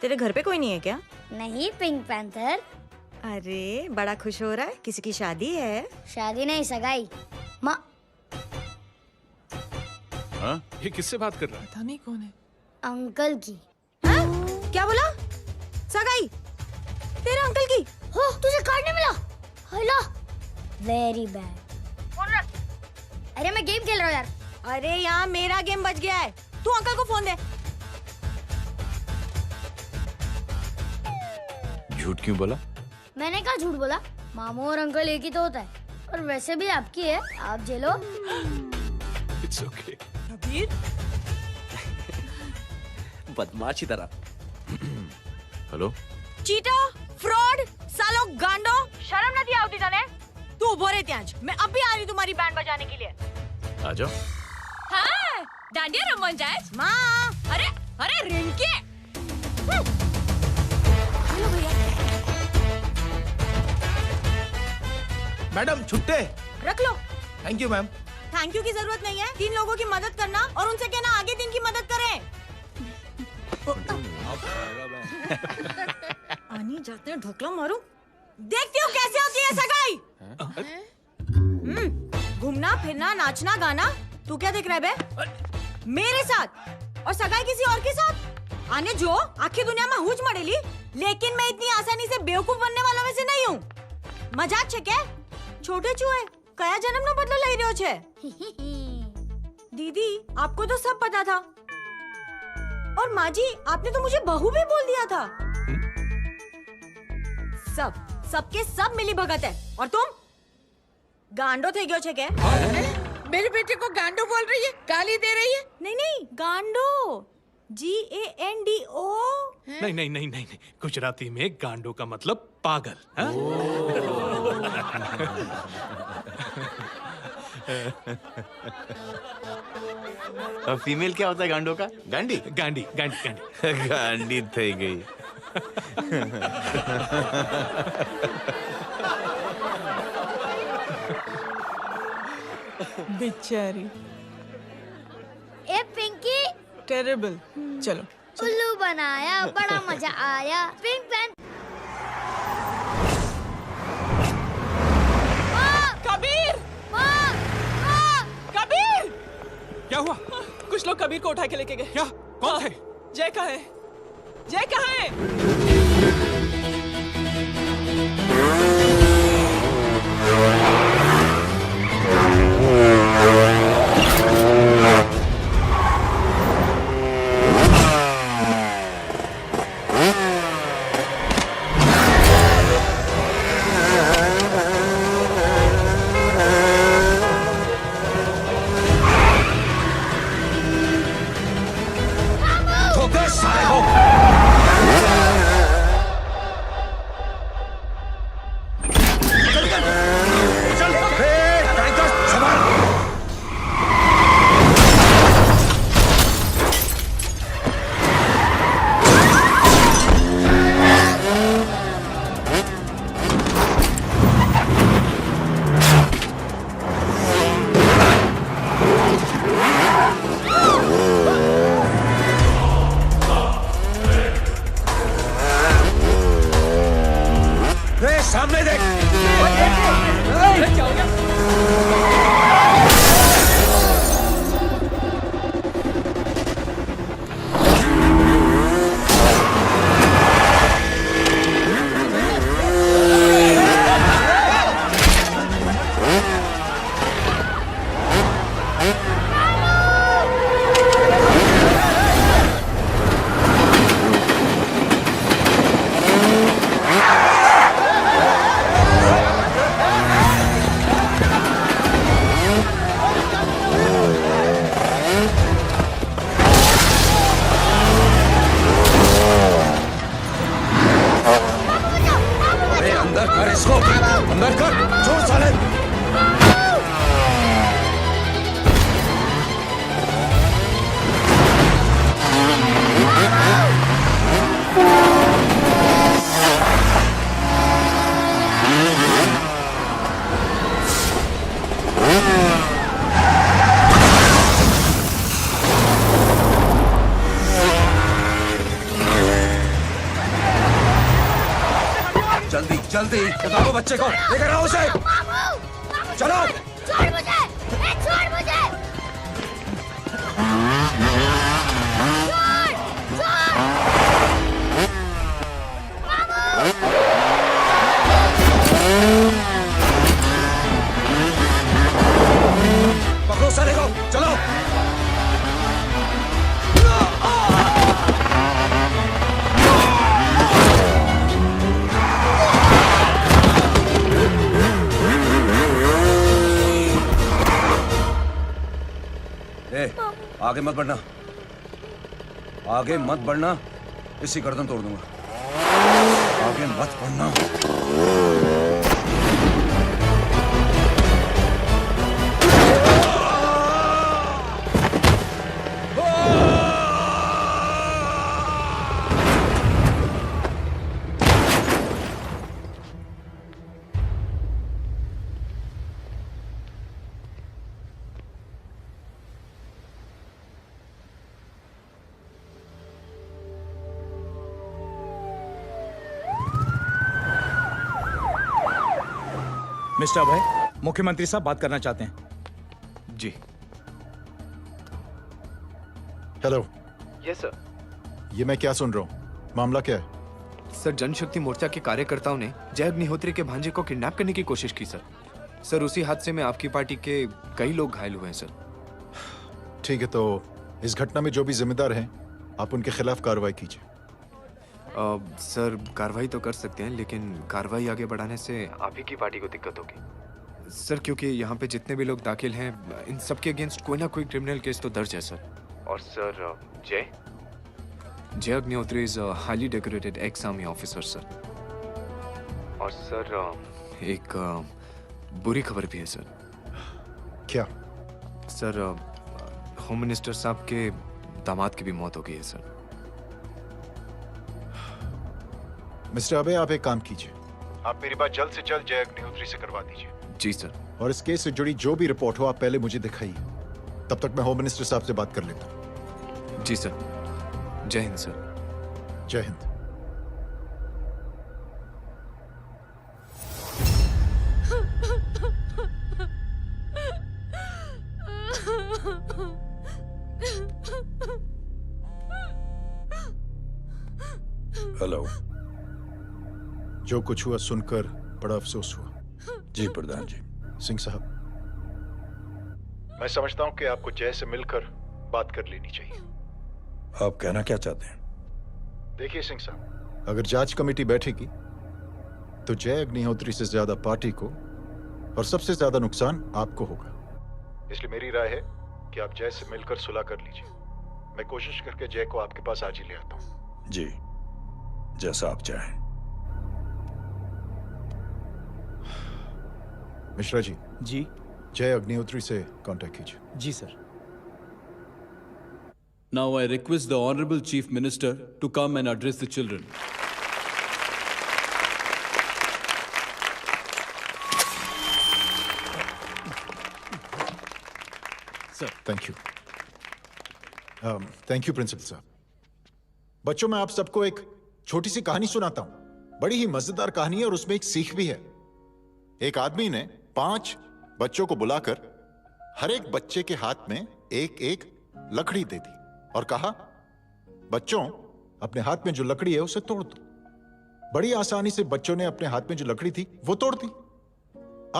तेरे घर पे कोई नहीं है क्या? नहीं, पिंक पैंथर। अरे बड़ा खुश हो रहा है, किसी की शादी है? शादी नहीं, सगाई। माँ, हाँ? ये किससे बात कर रहा है? पता नहीं कौन है। अंकल की। क्या बोला? सगाई? तेरे अंकल की? हो, तुझे कार्ड नहीं मिला? Hello, very bad. फोन रख। अरे मैं गेम खेल रहा हूँ यार। अरे यहाँ मेरा गेम बच गया है, तू अंकल को फोन दे। झूठ क्यों बोला? मैंने कहा झूठ बोला? मामू और अंकल एक ही तो होता है, और वैसे भी आपकी है, आप झेलो। It's okay. कबीर, बदमाशी तरह। हेलो, चीटा, फ्रॉड, सालो गांडो, शर्म नहीं आवती तने? तू उभो रे त्याज, मैं अब भी आ रही तुम्हारी बैंड बजाने के लिए। आ जाओ। हाँ, डांडिया रमन जाए। माँ, अरे अरे रिंकी। हेलो भैया। मैडम छुट्टे। रख लो। Thank you ma'am. Thank you की जरूरत नहीं है, 3 लोगों की मदद करना और उनसे कहना आगे 3 की मदद करें। आनी जाते हैं, ढोकला मारूं। देखती हूँ कैसे होती है सगाई। घूमना फिरना नाचना गाना, तू क्या देख रहा है बे? मेरे साथ और सगाई किसी और के साथ? आने जो आखिर दुनिया में हुज मड़ेली, लेकिन मैं इतनी आसानी से बेवकूफ बनने वालों में से नहीं हूँ। मजाक छे क्या? छोटे चूहे कया जन्म नो बदलो लई रह्यो छे? दीदी आपको तो सब पता था, और माँ जी आपने तो मुझे बहू भी बोल दिया था। सबके सब मिली भगत है, और तुम गांडो थे गयो छे क्या? मेरे बेटे को गांडो बोल रही है, गाली दे रही है? नहीं गांडो, GANDO। नहीं नहीं नहीं नहीं, गुजराती में गांडो का मतलब पागल। और फीमेल क्या होता है गांडो का? गांडी गांडी गांडी गांडी गांडी थई गई। बेचारी। ए पिंकी, टेरिबल। चलो उल्लू बनाया, बड़ा मजा आया। Pink pan. कबीर! कबीर! क्या हुआ? कुछ लोग कबीर को उठा के लेके गए। क्या? कौन थे? जय कहाँ है? जय कहाँ है? ठोकर साले को। जल्दी बताओ बच्चे को लेकर आओ उसे। चलो छोड़ मुझे, छोड़ मुझे। पकड़ो साले को, चलो। आगे मत बढ़ना, आगे मत बढ़ना, इसी गर्दन तोड़ दूंगा। आगे मत बढ़ना। मिस्टर अभय, मुख्यमंत्री साहब बात करना चाहते हैं। जी। हेलो। Yes sir. ये मैं क्या सुन रहा हूँ? मामला क्या है? सर, जनशक्ति मोर्चा के कार्यकर्ताओं ने जय अग्निहोत्री के भांजे को किडनैप करने की कोशिश की सर। सर, उसी हादसे में आपकी पार्टी के कई लोग घायल हुए हैं सर। ठीक है, तो इस घटना में जो भी जिम्मेदार हैं, आप उनके खिलाफ कार्रवाई कीजिए। सर, कार्रवाई तो कर सकते हैं, लेकिन कार्रवाई आगे बढ़ाने से आप ही की पार्टी को दिक्कत होगी सर, क्योंकि यहाँ पे जितने भी लोग दाखिल हैं, इन सबके अगेंस्ट कोई ना कोई क्रिमिनल केस तो दर्ज है सर। और सर, जय Agnihotri is highly decorated ex army officer sir. और सर, एक बुरी खबर भी है सर। क्या? सर, होम मिनिस्टर साहब के दामाद की भी मौत हो गई है सर। मिस्टर अबे, आप एक काम कीजिए, आप मेरी बात जल्द से जल्द जय अग्निहोत्री से करवा दीजिए। जी सर। और इस केस से जुड़ी जो भी रिपोर्ट हो, आप पहले मुझे दिखाइए। तब तक मैं होम मिनिस्टर साहब से बात कर लेता हूँ। जी सर। जय हिंद सर। जय हिंद। हेलो। जो कुछ हुआ सुनकर बड़ा अफसोस हुआ। जी प्रधान जी। सिंह साहब, मैं समझता हूं कि आपको जय से मिलकर बात कर लेनी चाहिए। आप कहना क्या चाहते हैं? देखिए सिंह साहब, अगर जांच कमेटी बैठेगी तो जय अग्निहोत्री से ज्यादा पार्टी को और सबसे ज्यादा नुकसान आपको होगा। इसलिए मेरी राय है कि आप जय से मिलकर सुलह कर लीजिए। मैं कोशिश करके जय को आपके पास आज ही ले आता हूं। जी, जैसा आप चाहें। मिश्रा जी। जी। जय अग्निहोत्री से कांटेक्ट कीजिए। जी sir. Now I request the Honorable Chief Minister to come and address the children. Sir, thank you. Thank you principal साहब। बच्चों, मैं आप सबको एक छोटी सी कहानी सुनाता हूं। बड़ी ही मजेदार कहानी है और उसमें एक सीख भी है। एक आदमी ने 5 बच्चों को बुलाकर हर एक बच्चे के हाथ में एक एक लकड़ी दे दी और कहा, बच्चों, अपने हाथ में जो लकड़ी है उसे तोड़ दो। बड़ी आसानी से बच्चों ने अपने हाथ में जो लकड़ी थी वो तोड़ दी।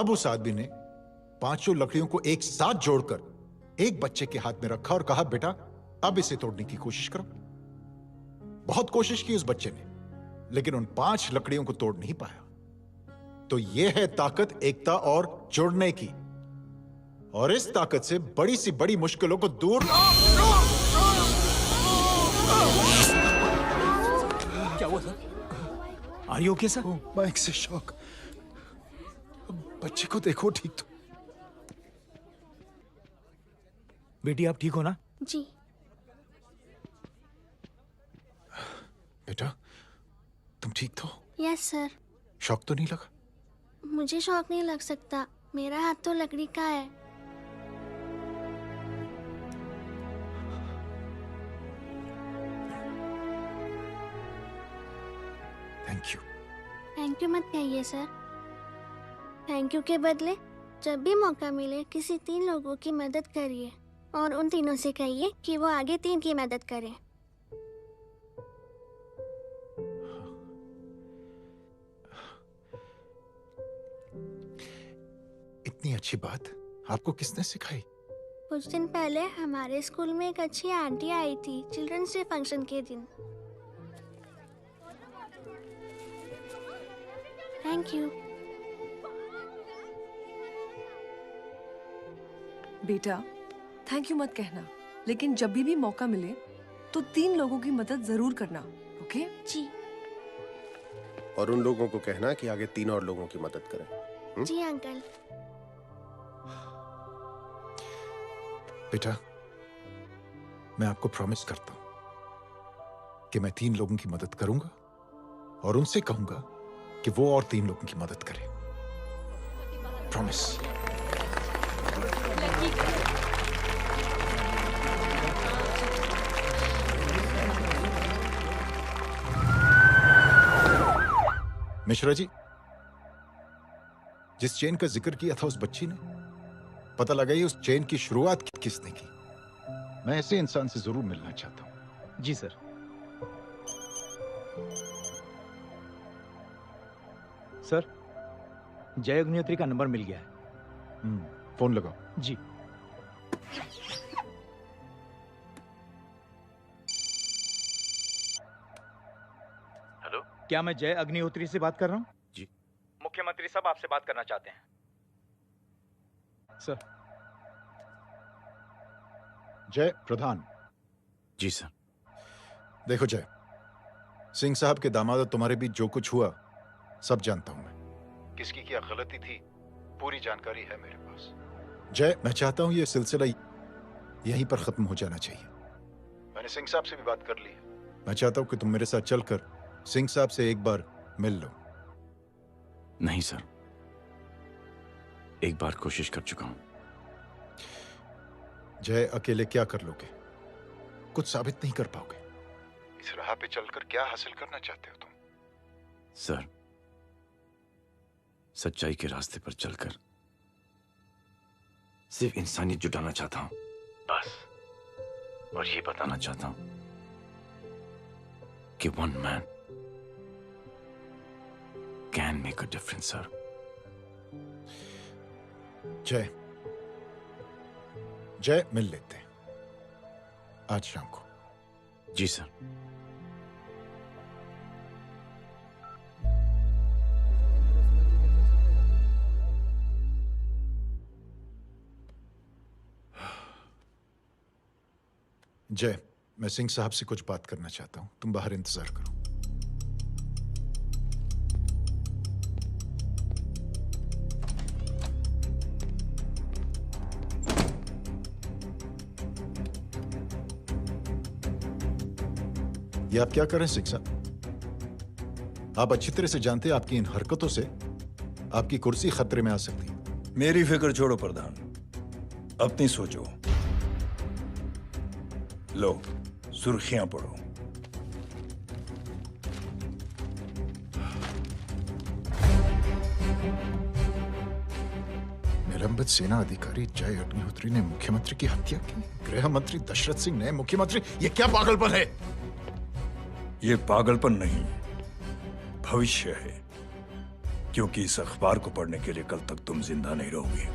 अब उस आदमी ने 5 लकड़ियों को एक साथ जोड़कर एक बच्चे के हाथ में रखा और कहा, बेटा, अब इसे तोड़ने की कोशिश करो। बहुत कोशिश की उस बच्चे ने, लेकिन उन 5 लकड़ियों को तोड़ नहीं पाया। तो यह है ताकत एकता और जुड़ने की। और इस ताकत से बड़ी सी बड़ी मुश्किलों को दूर। क्या हुआ sir? Are you okay sir? Mic से शॉक। बच्चे को देखो ठीक तो। बेटी, आप ठीक हो ना? जी। बेटा, तुम ठीक तो? Yes sir. शॉक तो नहीं लगा? मुझे शौक नहीं लग सकता, मेरा हाथ तो लकड़ी का है। Thank you. थैंक यू मत कहिए सर। थैंक यू के बदले जब भी मौका मिले किसी 3 लोगों की मदद करिए और उन तीनों से कहिए कि वो आगे 3 की मदद करें। इतनी अच्छी बात आपको किसने सिखाई? कुछ दिन पहले हमारे स्कूल में एक अच्छी आंटी आई थी चिल्ड्रंस डे फंक्शन के दिन। Thank you. बेटा थैंक यू मत कहना, लेकिन जब भी मौका मिले तो 3 लोगों की मदद जरूर करना, ओके? जी। और उन लोगों को कहना कि आगे 3 और लोगों की मदद करें। जी अंकल। बेटा, मैं आपको प्रॉमिस करता हूं कि मैं 3 लोगों की मदद करूंगा और उनसे कहूंगा कि वो और 3 लोगों की मदद करें। प्रॉमिस। मिश्रा जी, जिस चेन का जिक्र किया था उस बच्ची ने, पता लगा ये उस चेन की शुरुआत किसने की। मैं ऐसे इंसान से जरूर मिलना चाहता हूं। जी सर। सर, जय अग्निहोत्री का नंबर मिल गया है। फोन लगाओ। जी। हेलो, क्या मैं जय अग्निहोत्री से बात कर रहा हूँ? जी। मुख्यमंत्री साहब आपसे बात करना चाहते हैं सर। जय प्रधान। जी सर। देखो जय, सिंह साहब के दामाद तुम्हारे बीच जो कुछ हुआ सब जानता हूं मैं। किसकी क्या गलती थी पूरी जानकारी है मेरे पास। जय, मैं चाहता हूं ये सिलसिला यहीं पर खत्म हो जाना चाहिए। मैंने सिंह साहब से भी बात कर ली है। मैं चाहता हूं कि तुम मेरे साथ चलकर सिंह साहब से एक बार मिल लो। नहीं सर, एक बार कोशिश कर चुका हूं। जय, अकेले क्या कर लोगे? कुछ साबित नहीं कर पाओगे। इस राह पे चलकर क्या हासिल करना चाहते हो तुम? सर, सच्चाई के रास्ते पर चलकर सिर्फ इंसानियत जुटाना चाहता हूं, बस। और ये बताना चाहता हूं कि one man can make a difference, sir. जय, जय, मिल लेते हैं आज शाम को। जी सर। जय, मैं सिंह साहब से कुछ बात करना चाहता हूं, तुम बाहर इंतजार करो। ये आप क्या कर रहे हैं सिंह साहब? आप अच्छी तरह से जानते हैं आपकी इन हरकतों से आपकी कुर्सी खतरे में आ सकती है। मेरी फिक्र छोड़ो प्रधान, अपनी सोचो। लो, सुर्खियां पढ़ो। निलंबित सेना अधिकारी जय अग्निहोत्री ने मुख्यमंत्री की हत्या की। गृह मंत्री दशरथ सिंह ने मुख्यमंत्री, ये क्या पागलपन है? ये पागलपन नहीं, भविष्य है, क्योंकि इस अखबार को पढ़ने के लिए कल तक तुम जिंदा नहीं रहोगे।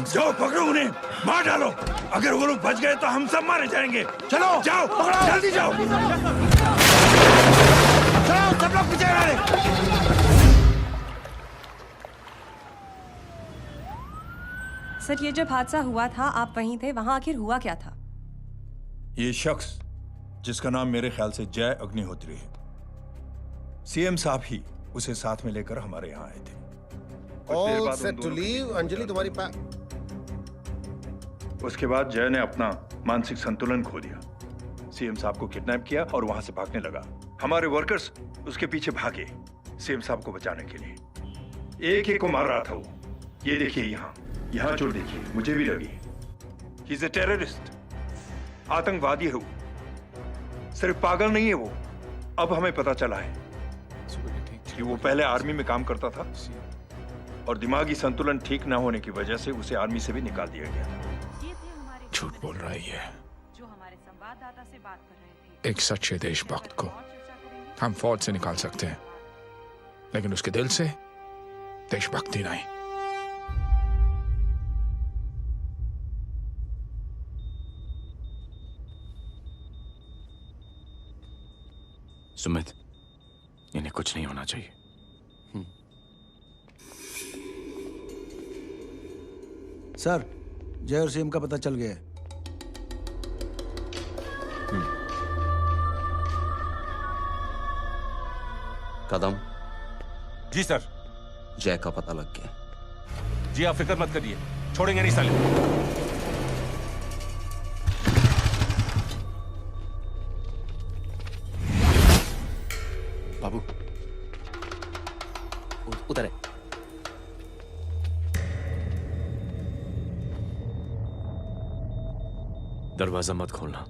जाओ पकड़ो उन्हें, मार डालो। अगर वो लोग बच गए तो हम सब मारे जाएंगे। चलो जाओ, जल्दी जाओ। चलो लोग पीछे रहे। सर, ये जब हादसा हुआ था आप वहीं थे, वहां आखिर हुआ क्या था? ये शख्स जिसका नाम मेरे ख्याल से जय अग्निहोत्री है, सीएम साहब ही उसे साथ में लेकर हमारे यहाँ आए थे। All set to leave. Anjali तुम्हारी उसके बाद जय ने अपना मानसिक संतुलन खो दिया, सीएम साहब को किडनैप किया और वहां से भागने लगा। हमारे वर्कर्स उसके पीछे भागे सीएम साहब को बचाने के लिए। एक को मार रहा था वो। ये देखिए यहाँ चोट देखिए, मुझे भी लगी। ही इज ए टेररिस्ट, आतंकवादी है वो, सिर्फ पागल नहीं है वो। अब हमें पता चला है कि वो पहले आर्मी में काम करता था और दिमागी संतुलन ठीक ना होने की वजह से उसे आर्मी से भी निकाल दिया गया था। झूठ बोल रहा है ये। जो हमारे संवाददाता से बात कर रहे थे। एक सच्चे देशभक्त को हम फौज से निकाल सकते हैं, लेकिन उसके दिल से देशभक्ति नहीं। सुमित, इन्हें कुछ नहीं होना चाहिए। सर, जय और सीएम का पता चल गया है। कदम। जी सर। जय का पता लग गया। जी आप फिक्र मत करिए, छोड़ेंगे नहीं साले। बाबू उधर है। दरवाजा मत खोलना।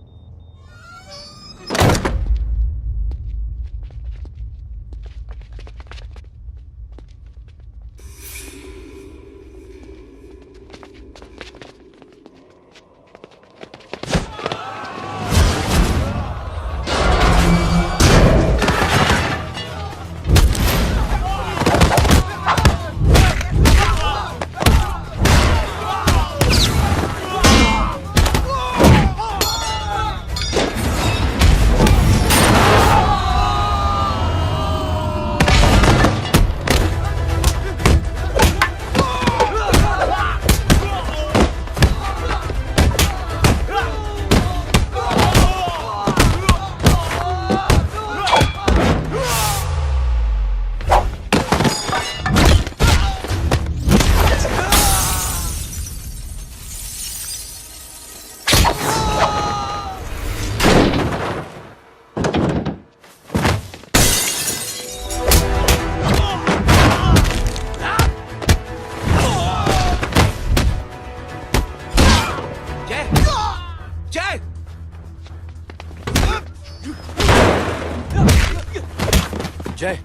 जय,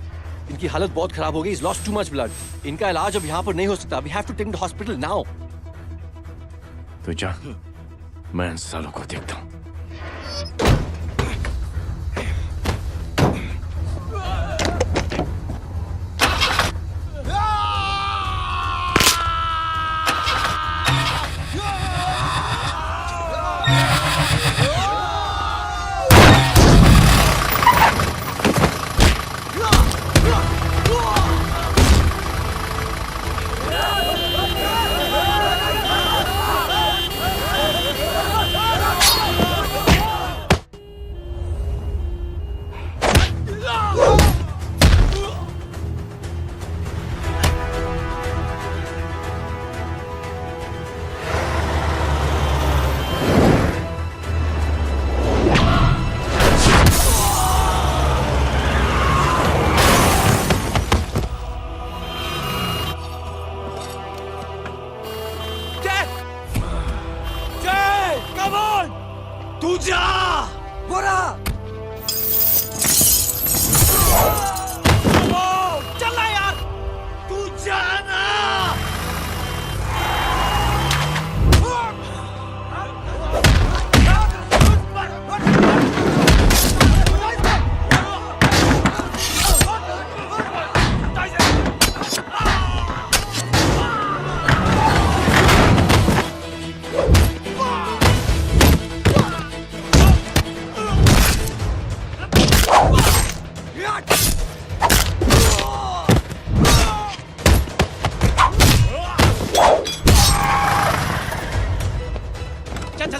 इनकी हालत बहुत खराब हो गई। He's lost too much blood. इनका इलाज अब यहाँ पर नहीं हो सकता। We have to take him to hospital now. तो जा, मैं इन सालों को देखता हूँ।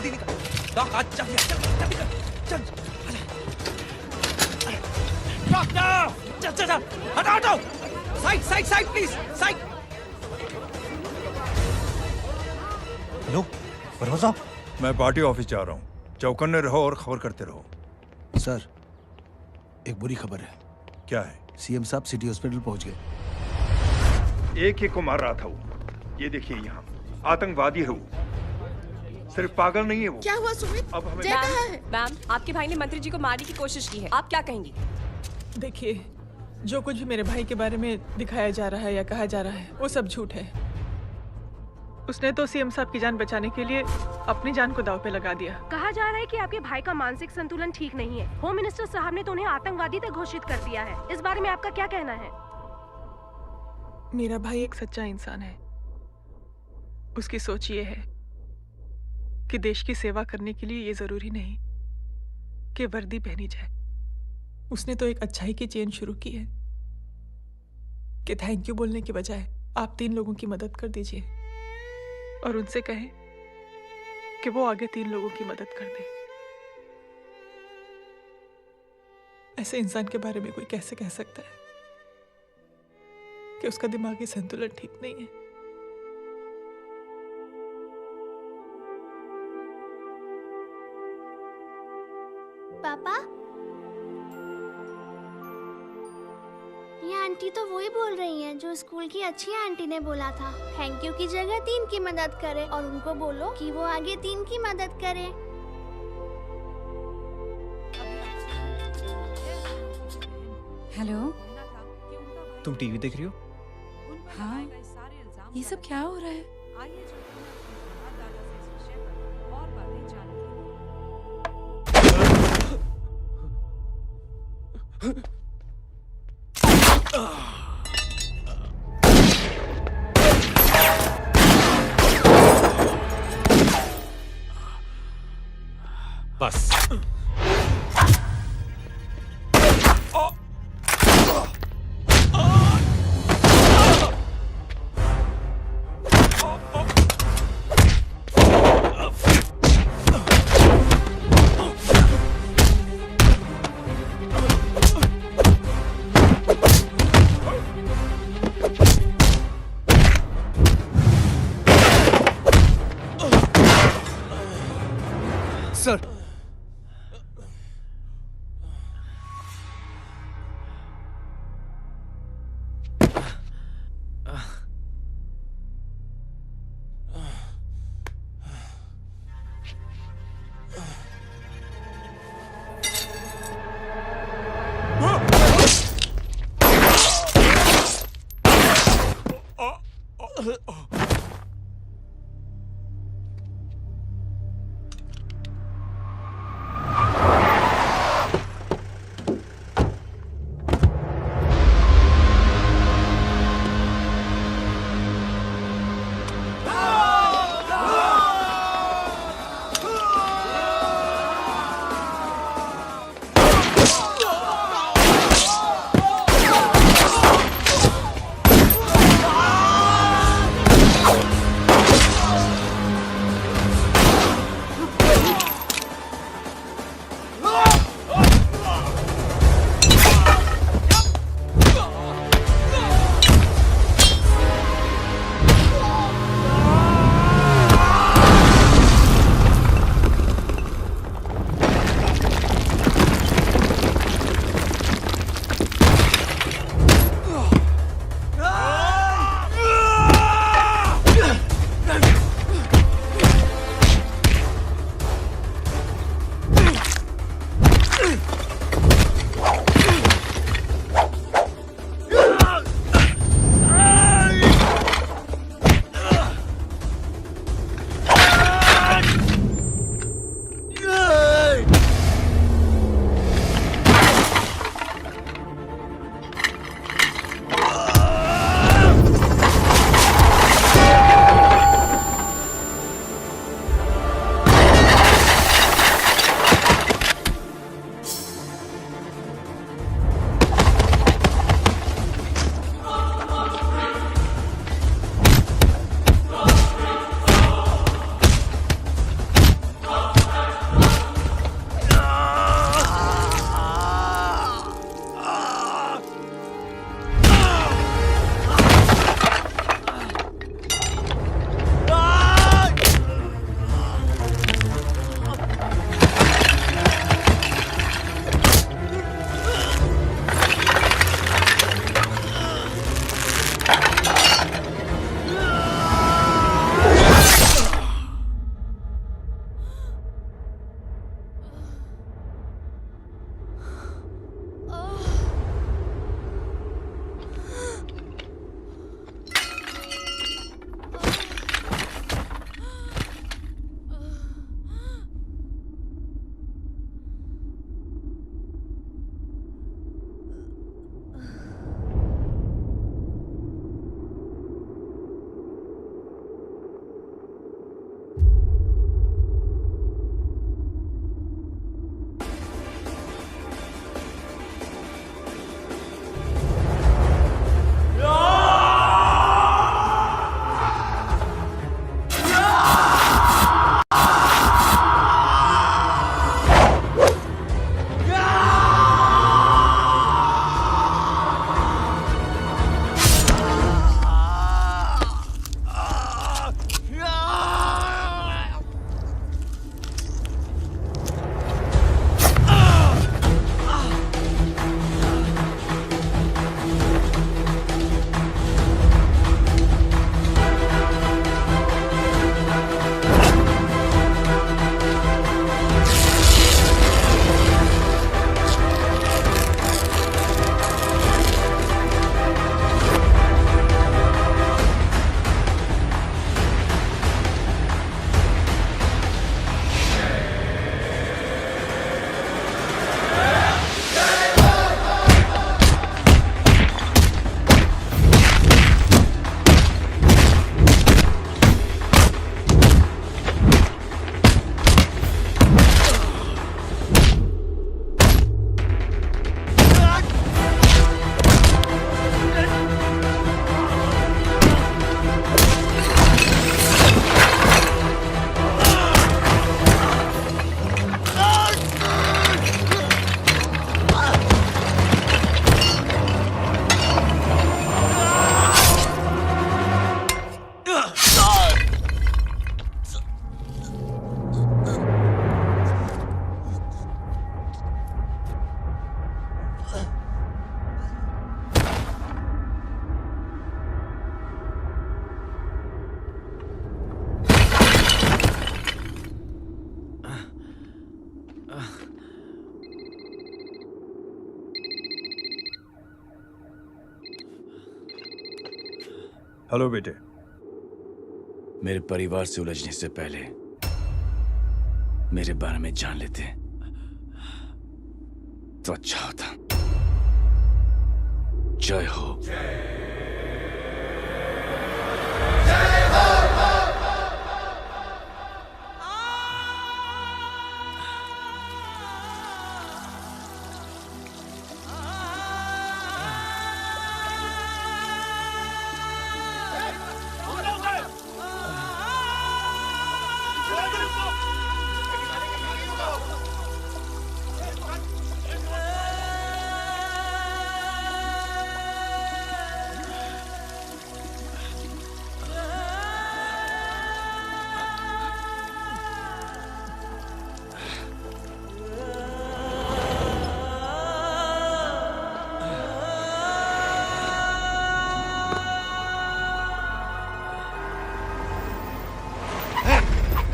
जल्दी निकल। डॉक आज चल चल डॉक नाउ चल चल चल हटाओ हटाओ side side side please side. Hello Verma साहब, मैं पार्टी ऑफिस जा रहा हूँ। चौकन्ने रहो और खबर करते रहो। सर एक बुरी खबर है। क्या है? सीएम साहब सिटी हॉस्पिटल पहुंच गए। एक को मार रहा था वो। ये देखिए यहाँ आतंकवादी है वो, सिर्फ पागल नहीं है वो। क्या हुआ सुमित? अब हमें मैम, आपके भाई ने मंत्री जी को मारने की कोशिश की है, आप क्या कहेंगी? देखिए, जो कुछ भी मेरे भाई के बारे में दिखाया जा रहा है या कहा जा रहा है वो सब झूठ है। उसने तो सीएम साहब की जान बचाने के लिए अपनी जान को दांव पे लगा दिया। कहा जा रहा है कि आपके भाई का मानसिक संतुलन ठीक नहीं है। होम मिनिस्टर साहब ने तो उन्हें आतंकवादी तक घोषित कर दिया है। इस बारे में आपका क्या कहना है? मेरा भाई एक सच्चा इंसान है। उसकी सोच ये है कि देश की सेवा करने के लिए ये जरूरी नहीं कि वर्दी पहनी जाए। उसने तो एक अच्छाई की चेन शुरू की है कि थैंक यू बोलने के बजाय आप 3 लोगों की मदद कर दीजिए और उनसे कहें कि वो आगे 3 लोगों की मदद कर दे। ऐसे इंसान के बारे में कोई कैसे कह सकता है कि उसका दिमागी संतुलन ठीक नहीं है? पापा, ये आंटी तो वही बोल रही हैं जो स्कूल की अच्छी आंटी ने बोला था। थैंक यू की जगह 3 की मदद करे और उनको बोलो कि वो आगे 3 की मदद करे। हेलो, तुम टीवी देख रही हो? हाँ, ये सब क्या हो रहा है? बस सर, हेलो बेटे। मेरे परिवार से उलझने से पहले मेरे बारे में जान लेते तो अच्छा होता। जय हो।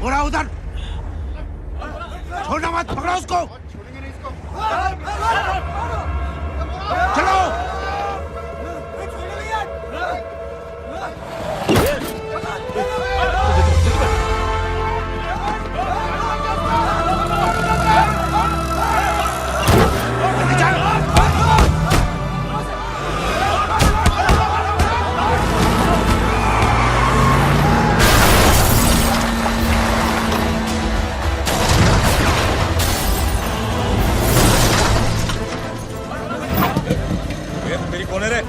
उड़ा उधर, छोड़ना मत, पकड़ो उसको। चलो। मेरी कौन है रे?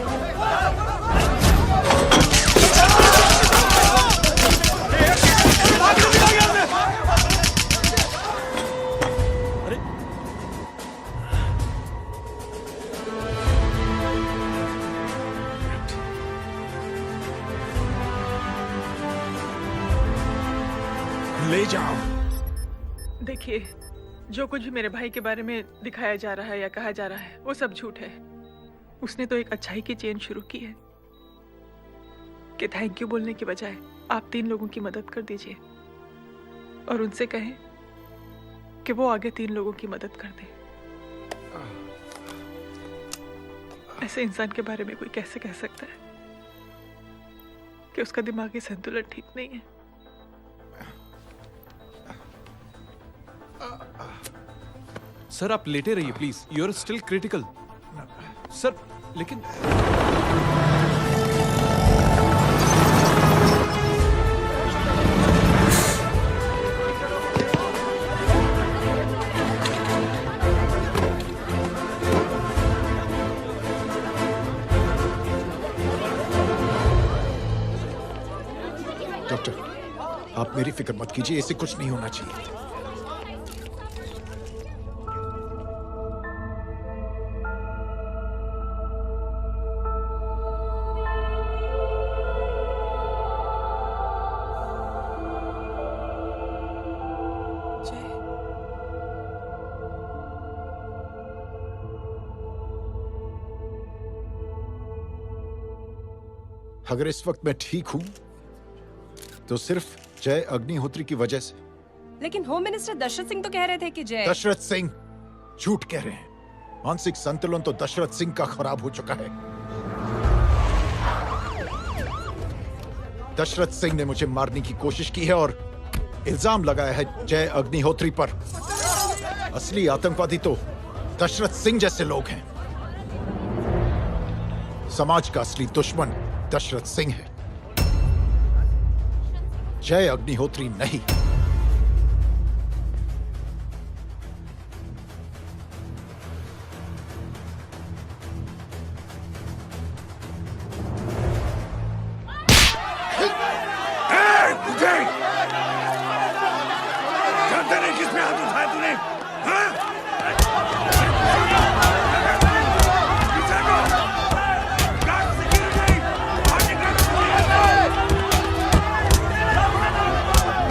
ले जाओ। देखिए, जो कुछ भी मेरे भाई के बारे में दिखाया जा रहा है या कहा जा रहा है वो सब झूठ है। उसने तो एक अच्छाई की चेन शुरू की है कि थैंक यू बोलने के बजाय आप 3 लोगों की मदद कर दीजिए और उनसे कहें कि वो आगे 3 लोगों की मदद कर दे। ऐसे इंसान के बारे में कोई कैसे कह सकता है कि उसका दिमागी संतुलन ठीक नहीं है? सर आप लेटे रहिए please, you are still critical. Sir लेकिन डॉक्टर, आप मेरी फिक्र मत कीजिए, इससे कुछ नहीं होना चाहिए। अगर इस वक्त मैं ठीक हूं तो सिर्फ जय अग्निहोत्री की वजह से। लेकिन होम मिनिस्टर दशरथ सिंह तो कह रहे थे कि जय। दशरथ सिंह झूठ कह रहे हैं। मानसिक संतुलन तो दशरथ सिंह का खराब हो चुका है। दशरथ सिंह ने मुझे मारने की कोशिश की है और इल्जाम लगाया है जय अग्निहोत्री पर। असली आतंकवादी तो दशरथ सिंह जैसे लोग हैं। समाज का असली दुश्मन दशरथ सिंह है, जय अग्निहोत्री नहीं। जानते नहीं किस पे हाथ उठाया तूने?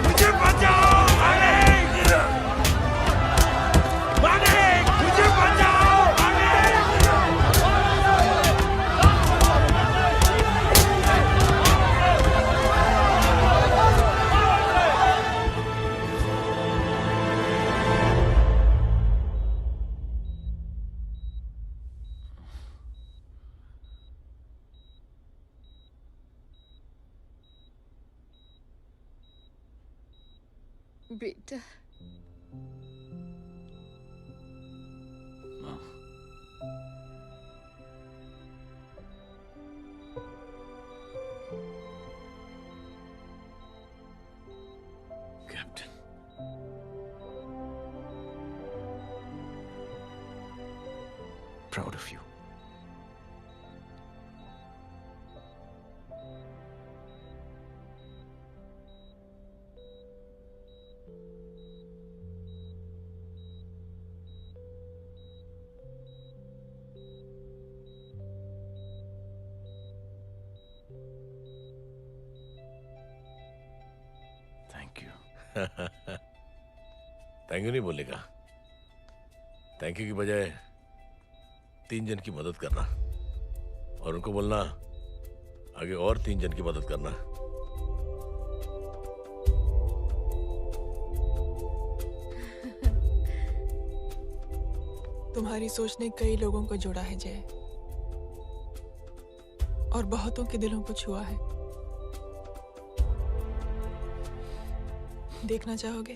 मुझे बेटा captain, proud of you. Thank you. Thank you नहीं बोलेगा। थैंक यू की बजाय 3 जन की मदद करना और उनको बोलना आगे और 3 जन की मदद करना। तुम्हारी सोच ने कई लोगों को जोड़ा है जय, और बहुतों के दिलों को छुआ है। देखना चाहोगे?